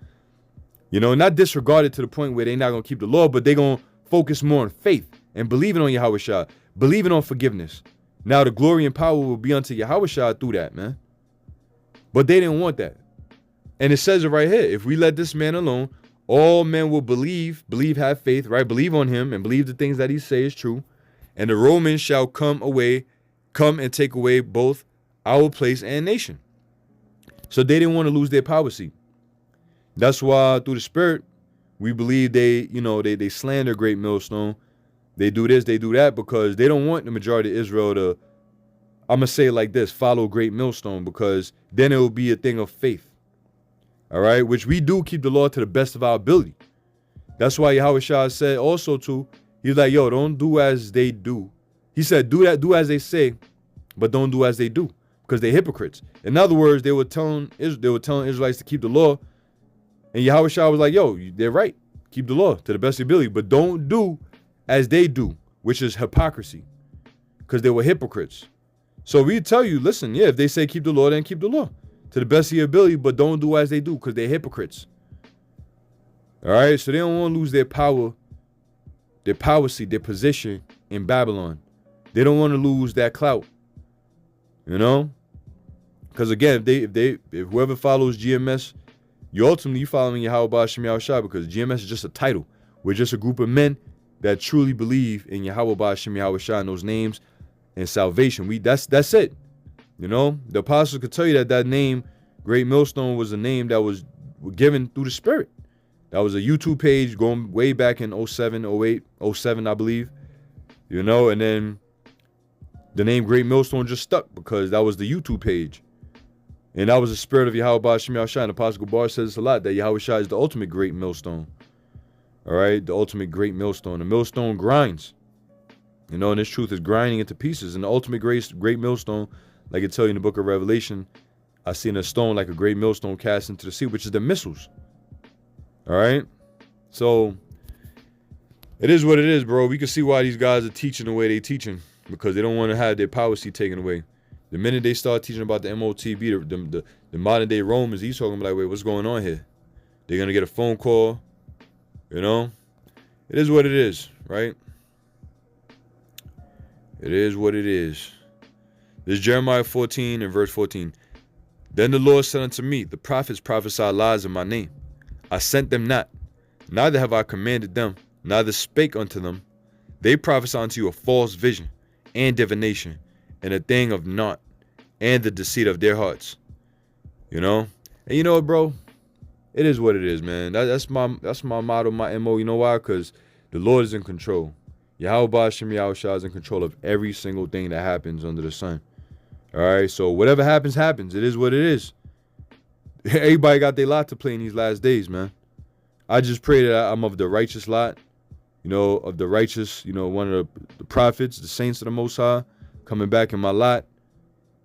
You know, not disregard it to the point where they're not going to keep the law, but they're going to focus more on faith and believing on Yahushua, believing on forgiveness. Now the glory and power will be unto Yahushua through that, man. But they didn't want that. And it says it right here. If we let this man alone, all men will believe, have faith, right? Believe on him and believe the things that he say is true. And the Romans shall come and take away both our place and nation. So they didn't want to lose their power seat. That's why through the Spirit, we believe they slander Great Millstone. They do this, they do that, because they don't want the majority of Israel to, I'm going to say it like this, follow Great Millstone, because then it will be a thing of faith. All right? Which we do keep the law to the best of our ability. That's why Yahushua said also too, he's like, yo, don't do as they do. He said, do as they say, but don't do as they do, because they're hypocrites. In other words, they were telling Israelites to keep the law, and Yahushua was like, yo, they're right. Keep the law to the best of your ability, but don't do as they do, which is hypocrisy, because they were hypocrites. So we tell you, listen, yeah, if they say keep the law, then keep the law to the best of your ability, but don't do as they do, because they're hypocrites. All right, so they don't want to lose their power seat, their position in Babylon. They don't want to lose that clout, you know, because again, if whoever follows GMS, you ultimately following Yahweh Shem Yahushua, because GMS is just a title. We're just a group of men that truly believe in Yahweh Shem Yahushua and those names and salvation. That's it. You know, the apostles could tell you that name, Great Millstone, was a name that was given through the Spirit. That was a YouTube page going way back in 07, 08, 07, I believe. You know, and then the name Great Millstone just stuck because that was the YouTube page. And that was the spirit of Yahweh Shem Yahushua. And Apostle Gabar says a lot, that Yahushua is the ultimate great millstone. All right, the ultimate great millstone. The millstone grinds. You know, and this truth is grinding into pieces. And the ultimate great millstone, like it tell you in the book of Revelation, I seen a stone like a great millstone cast into the sea, which is the missiles. All right, so It is what it is, bro. We can see why these guys are teaching the way they teaching, because they don't want to have their power seat taken away. The minute they start teaching about the MOTB, the modern day Romans, he's talking like, wait, what's going on here? They're going to get a phone call, you know? It is what it is, right? It is what it is. This is Jeremiah 14 and verse 14. Then the Lord said unto me, the prophets prophesy lies in my name. I sent them not, neither have I commanded them, neither spake unto them. They prophesy unto you a false vision and divination, and a thing of naught, and the deceit of their hearts. You know? And you know what, bro? It is what it is, man. That's my motto, my MO. You know why? Because the Lord is in control. Yahweh Hashem Yahushua is in control of every single thing that happens under the sun. All right? So whatever happens, happens. It is what it is. Everybody got their lot to play in these last days, man. I just pray that I'm of the righteous lot, you know, of the righteous, you know, one of the prophets, the saints of the Most High, coming back in my lot,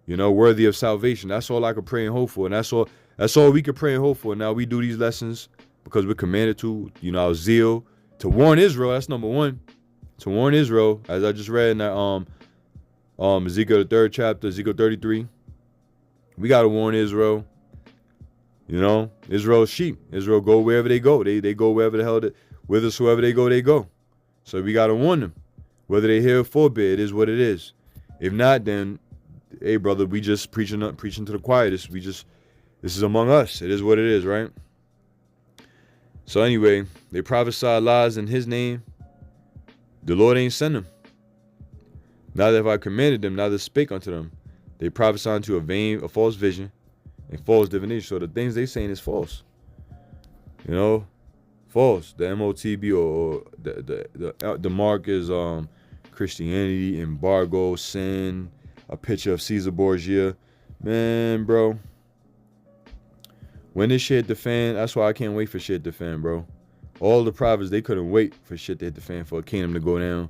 you know, worthy of salvation. That's all I could pray and hope for. And that's all we could pray and hope for. Now we do these lessons because we're commanded to, you know, our zeal to warn Israel. That's number one. To warn Israel, as I just read in that Ezekiel the 3rd chapter, Ezekiel 33. We gotta warn Israel. You know, Israel's sheep. Israel go wherever they go. They go wherever the hell whithersoever they go, they go. So we gotta warn them. Whether they hear or forbid, it is what it is. If not, then, hey, brother, we just preaching to the choir. This is among us. It is what it is, right? So anyway, they prophesy lies in his name. The Lord ain't sent them. Neither have I commanded them, neither spake unto them. They prophesy unto a false vision and false divination. So the things they saying is false. You know, false. The MOTB or the mark is Christianity, embargo, sin, a picture of Caesar Borgia. Man, bro. When this shit hit the fan, that's why I can't wait for shit to hit the fan, bro. All the prophets, they couldn't wait for shit to hit the fan, for a kingdom to go down.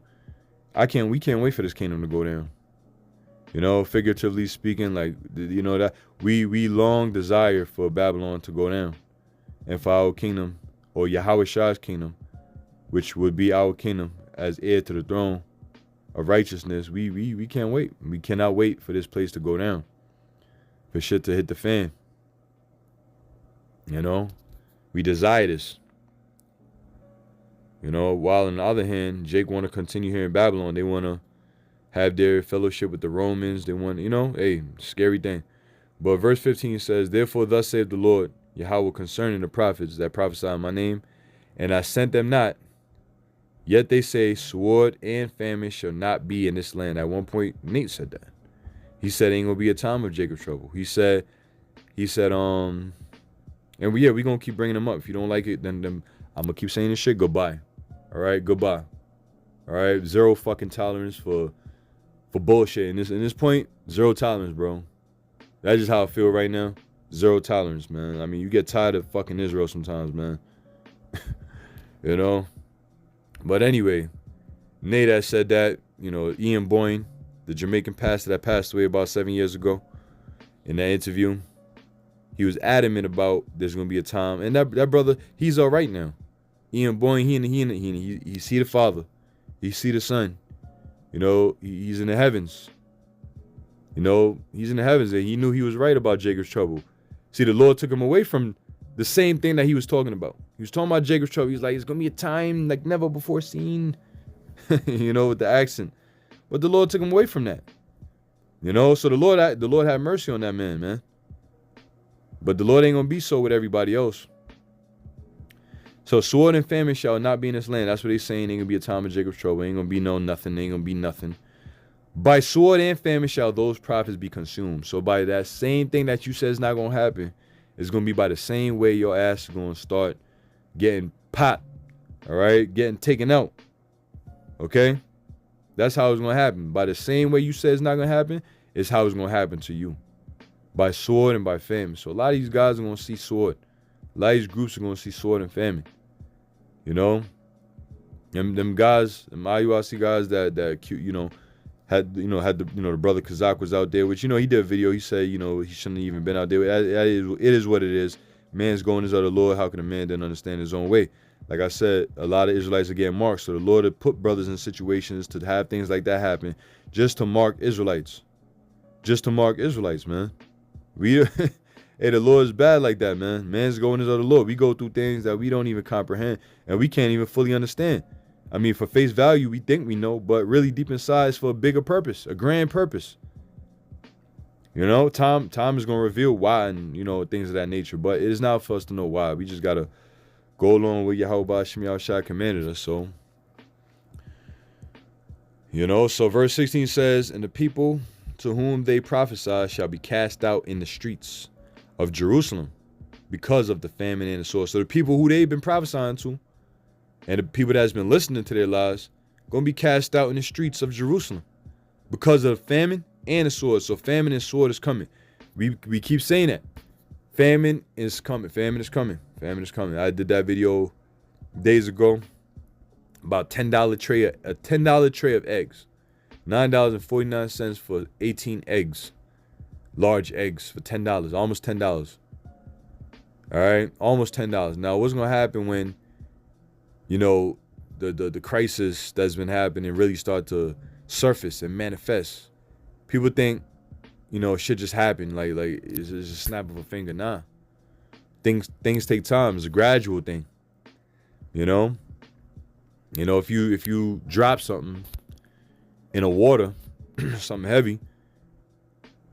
We can't wait for this kingdom to go down. You know, figuratively speaking, like, you know, that we long desire for Babylon to go down, and for our kingdom, or Yahweh Shai's kingdom, which would be our kingdom as heir to the throne of righteousness. We can't wait. We cannot wait for this place to go down, for shit to hit the fan. You know, we desire this. You know, while on the other hand, Jake want to continue here in Babylon. They want to have their fellowship with the Romans. They want, you know, hey, scary thing. But verse 15 says, therefore thus saith the Lord, Yahweh, concerning the prophets that prophesy in my name, and I sent them not. Yet they say, sword and famine shall not be in this land. At one point, Nate said that. He said, ain't going to be a time of Jacob's trouble. He said, and we going to keep bringing them up. If you don't like it, then I'm going to keep saying this shit. Goodbye. All right, goodbye. All right, zero fucking tolerance for bullshit. In this point, zero tolerance, bro. That's just how I feel right now. Zero tolerance, man. I mean, you get tired of fucking Israel sometimes, man. You know? But anyway, Nate has said that, you know, Ian Boyne, the Jamaican pastor that passed away about 7 years ago, in that interview, he was adamant about there's going to be a time. And that brother, he's all right now. Ian Boyne, he see the Father. He see the Son. You know, he's in the heavens. You know, he's in the heavens, and he knew he was right about Jacob's trouble. See, the Lord took him away from the same thing that he was talking about. He was talking about Jacob's trouble. He's like, it's going to be a time like never before seen. You know, with the accent. But the Lord took him away from that. You know, so the Lord had mercy on that man. But the Lord ain't going to be so with everybody else. So sword and famine shall not be in this land. That's what they're saying. Ain't going to be a time of Jacob's trouble. Ain't going to be nothing. Ain't going to be nothing. By sword and famine shall those prophets be consumed. So by that same thing that you said is not going to happen, it's going to be by the same way your ass is going to start getting popped. All right? Getting taken out. Okay? That's how it's going to happen. By the same way you said it's not going to happen, it's how it's going to happen to you. By sword and by famine. So a lot of these guys are going to see sword. A lot of these groups are going to see sword and famine. You know? Them guys, them IUIC guys that cute, you know, had the brother Kazak was out there, which, you know, he did a video. He said, you know, he shouldn't have even been out there. It is what it is. man's going is of the Lord, how can a man then understand his own way? Like I said, a lot of Israelites are getting marked. So the Lord had put brothers in situations to have things like that happen just to mark Israelites. Just to mark Israelites, man. Hey, the Lord is bad like that, man. Man's going is of the Lord. We go through things that we don't even comprehend and we can't even fully understand. I mean, for face value, we think we know, but really deep inside is for a bigger purpose, a grand purpose. You know, time is going to reveal why and, you know, things of that nature. But it is not for us to know why. We just got to go along with Yahweh Shem Yahushua commanded us. So, you know, so verse 16 says, and the people to whom they prophesy shall be cast out in the streets of Jerusalem because of the famine and the sword. So the people who they've been prophesying to and the people that's been listening to their lies going to be cast out in the streets of Jerusalem because of the famine and the sword. So famine and sword is coming. We keep saying that. Famine is coming. Famine is coming. Famine is coming. I did that video days ago about $10 tray, a $10 tray of eggs. $9.49 for 18 eggs. Large eggs for $10. Almost $10. All right? Almost $10. Now, what's going to happen when, you know, the crisis that's been happening really start to surface and manifest? People think, you know, shit just happened. Like it's just a snap of a finger. Nah. Things take time. It's a gradual thing. You know? You know, if you drop something in the water, something heavy,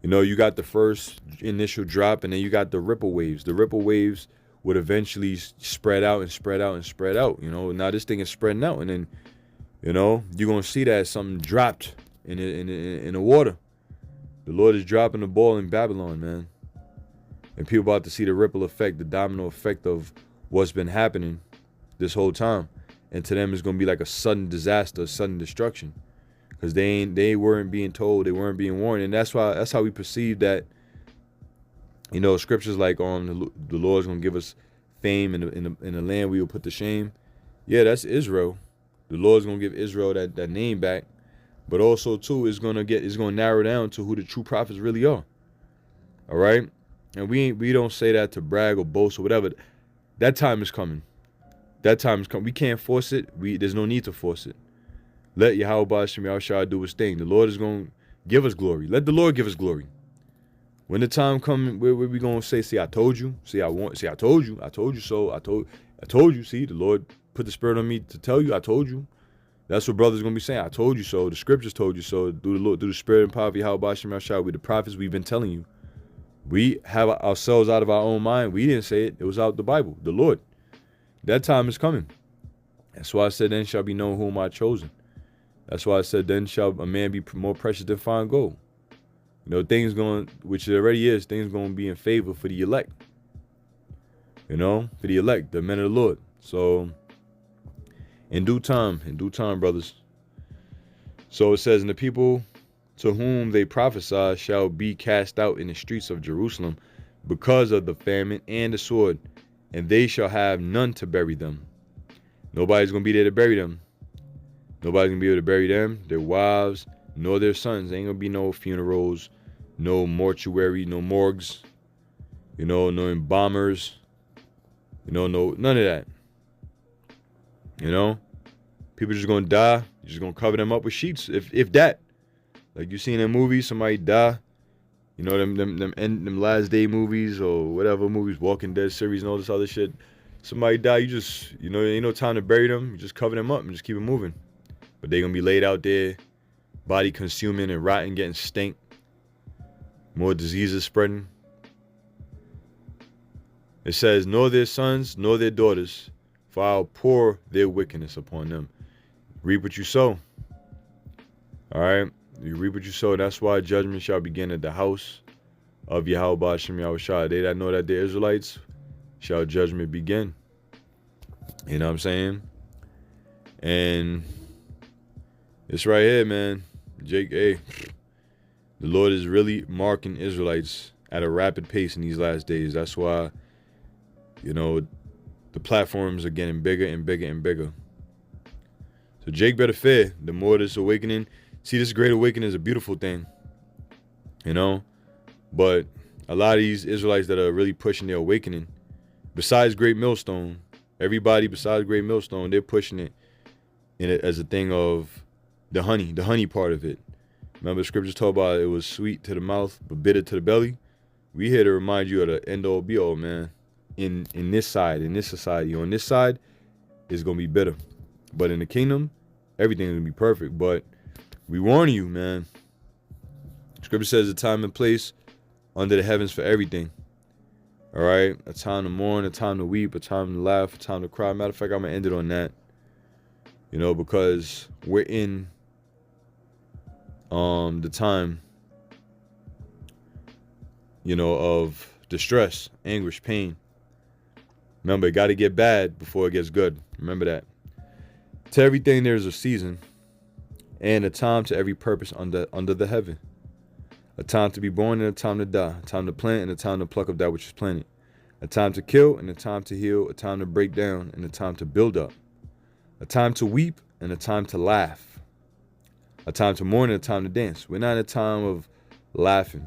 you know, you got the first initial drop and then you got the ripple waves. The ripple waves would eventually spread out and spread out and spread out. You know, now this thing is spreading out and then, you know, you're going to see that something dropped in the water. The Lord is dropping the ball in Babylon, man. And people about to see the ripple effect, the domino effect of what's been happening this whole time. And to them, it's going to be like a sudden disaster, sudden destruction. Because they weren't being told, they weren't being warned. And that's how we perceive that, you know, scriptures like the Lord's going to give us fame in the land we will put to shame. Yeah, that's Israel. The Lord's going to give Israel that name back. But also, too, it's going to narrow down to who the true prophets really are. All right? And we don't say that to brag or boast or whatever. That time is coming. That time is coming. We can't force it. There's no need to force it. Let Yahweh Shem Yahushua do his thing. The Lord is going to give us glory. Let the Lord give us glory. When the time comes, where we going to say, see, I told you. See, I told you. I told you so. I told you. See, the Lord put the spirit on me to tell you. I told you. That's what brothers going to be saying. I told you so. The scriptures told you so. Through the spirit and power of Yahweh Shem Yahushua, with the prophets, we've been telling you. We have ourselves out of our own mind. We didn't say it. It was out the Bible, the Lord. That time is coming. That's why I said, then shall be known whom I chosen. That's why I said, then shall a man be more precious than fine gold. You know, which it already is, things going to be in favor for the elect. You know, for the elect, the men of the Lord. So, in due time, brothers. So it says, and the people to whom they prophesy shall be cast out in the streets of Jerusalem because of the famine and the sword, and they shall have none to bury them. Nobody's going to be there to bury them. Nobody's going to be able to bury them, their wives, nor their sons. There ain't going to be no funerals, no mortuary, no morgues, you know, no embalmers, you know, none of that. You know, people just going to die. You're just going to cover them up with sheets, if that. Like you seen in movies, somebody die. You know, them last day movies or whatever movies, Walking Dead series and all this other shit. Somebody die, you just, you know, ain't no time to bury them. You just cover them up and just keep it moving. But they're going to be laid out there, body consuming and rotting, getting stink. More diseases spreading. It says, nor their sons, nor their daughters, for I'll pour their wickedness upon them. Reap what you sow. All right? You reap what you sow. That's why judgment shall begin at the house of Yahweh Shem Yahushua. They that know that they're Israelites, shall judgment begin. You know what I'm saying? And it's right here, man. Jake, hey, the Lord is really marking Israelites at a rapid pace in these last days. That's why, you know, the platforms are getting bigger and bigger and bigger. So Jake better fear. The more this awakening. See, this great awakening is a beautiful thing. You know? But a lot of these Israelites that are really pushing their awakening, besides Great Millstone, everybody besides Great Millstone, they're pushing it in it as a thing of the honey part of it. Remember, the scriptures talk about it was sweet to the mouth, but bitter to the belly. We here to remind you of the end all be all, man. In this side, in this society, on this side, it's gonna be bitter. But in the kingdom, everything's gonna be perfect. But we warn you, man. Scripture says a time and place under the heavens for everything. All right, a time to mourn, a time to weep, a time to laugh, a time to cry. Matter of fact, I'm gonna end it on that. You know, because we're in the time, you know, of distress, anguish, pain. Remember, it got to get bad before it gets good. Remember that. To everything there is a season, and a time to every purpose under the heaven. A time to be born and a time to die. A time to plant and a time to pluck up that which is planted. A time to kill and a time to heal. A time to break down and a time to build up. A time to weep and a time to laugh. A time to mourn and a time to dance. We're not in a time of laughing,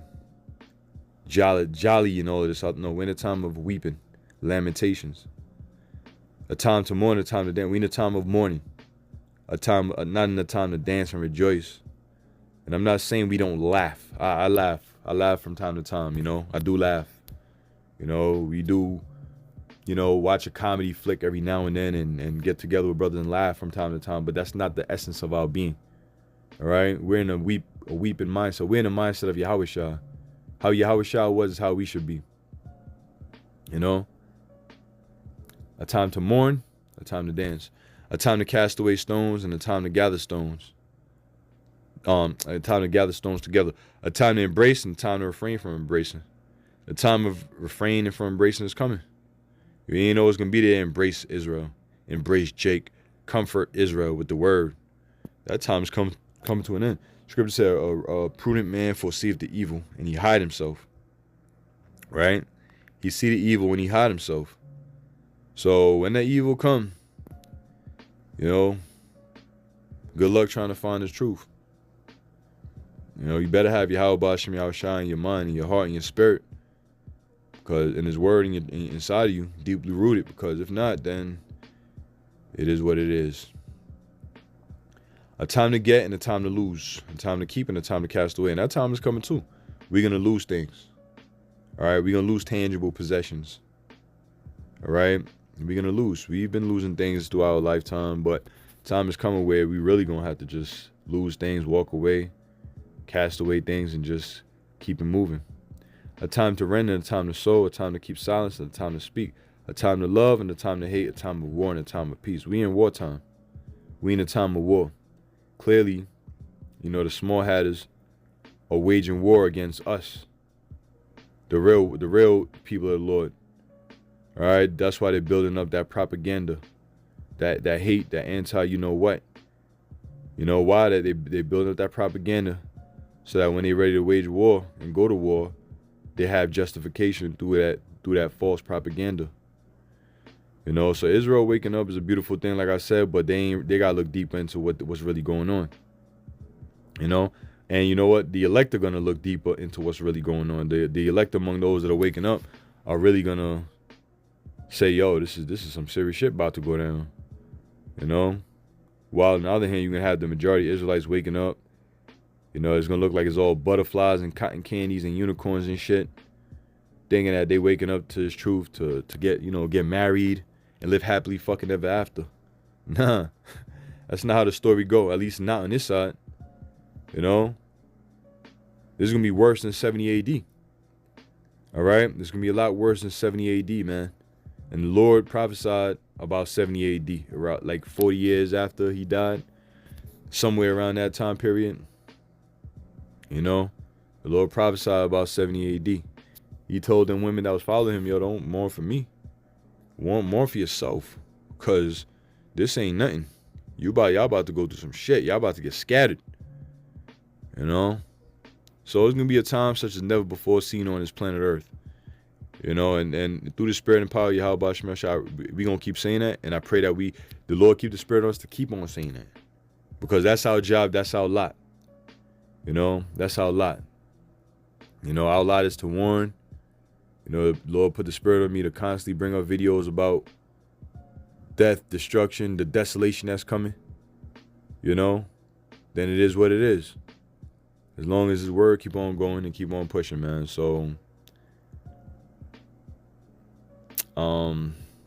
jolly and all of this. No, we're in a time of weeping, lamentations. A time to mourn, a time to dance. We're in a time of mourning. A time, not in a time to dance and rejoice. And I'm not saying we don't laugh. I laugh. I laugh from time to time, you know. I do laugh. You know, we do, you know, watch a comedy flick every now and then and get together with brothers and laugh from time to time. But that's not the essence of our being. All right? We're in a weeping mindset. We're in the mindset of Yahushua. How Yahushua was is how we should be. You know? A time to mourn, a time to dance. A time to cast away stones and a time to gather stones. A time to gather stones together. A time to embrace and a time to refrain from embracing. The time of refraining from embracing is coming. You ain't know it's going to be there. Embrace Israel. Embrace Jake. Comfort Israel with the word. That time is coming to an end. Scripture said a prudent man foreseeth the evil and he hide himself. Right? He see the evil when he hide himself. So when that evil come, you know, good luck trying to find the truth. You know, you better have Yahweh Shem Yahushua in your mind, in your heart, in your spirit. Because in his word inside of you, deeply rooted. Because if not, then it is what it is. A time to get and a time to lose. A time to keep and a time to cast away. And that time is coming too. We're going to lose things. All right? We're going to lose tangible possessions. All right? We're going to lose. We've been losing things throughout our lifetime. But time is coming where we really going to have to just lose things, walk away, cast away things, and just keep it moving. A time to render, a time to sow, a time to keep silence, and a time to speak. A time to love and a time to hate, a time of war and a time of peace. We in wartime. We in a time of war. Clearly, you know, the small hatters are waging war against us. The real people of the Lord. All right? That's why they're building up that propaganda, that hate, that anti-you-know-what. You know why? They build up that propaganda so that when they're ready to wage war and go to war, they have justification through that false propaganda. You know, so Israel waking up is a beautiful thing, like I said, but they gotta look deeper into what's really going on. You know, and you know what? The elect are gonna look deeper into what's really going on. The elect among those that are waking up are really gonna say, "Yo, this is some serious shit about to go down." You know, while on the other hand, you're gonna have the majority of Israelites waking up. You know, it's going to look like it's all butterflies and cotton candies and unicorns and shit. Thinking that they waking up to this truth to get married and live happily fucking ever after. Nah, that's not how the story go. At least not on this side. You know, this is going to be worse than 70 AD. All right? This is going to be a lot worse than 70 AD, man. And the Lord prophesied about 70 AD, around like 40 years after he died. Somewhere around that time period. You know, the Lord prophesied about 70 AD. He told them women that was following him, yo, don't mourn for me. Mourn for yourself. Because this ain't nothing. Y'all about to go through some shit. Y'all about to get scattered. You know? So it's going to be a time such as never before seen on this planet Earth. You know, and through the spirit and power of Yahweh Shem Yahushua, we going to keep saying that. And I pray that the Lord keep the spirit on us to keep on saying that. Because that's our job. That's our lot. You know, that's our lot. You know, our lot is to warn, You know, the Lord put the spirit on me to constantly bring up videos about death, destruction, the desolation that's coming. You know, then it is what it is. As long as His word keep on going and keep on pushing, man. So,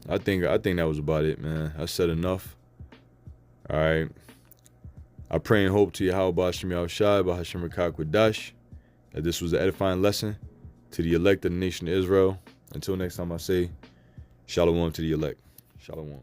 I think that was about it, man. I said enough. All right. I pray and hope to Yahweh B'Hashem Yahushai, B'Hashem Rakakwadash, that this was an edifying lesson to the elect of the nation of Israel. Until next time, I say, Shalom to the elect. Shalom.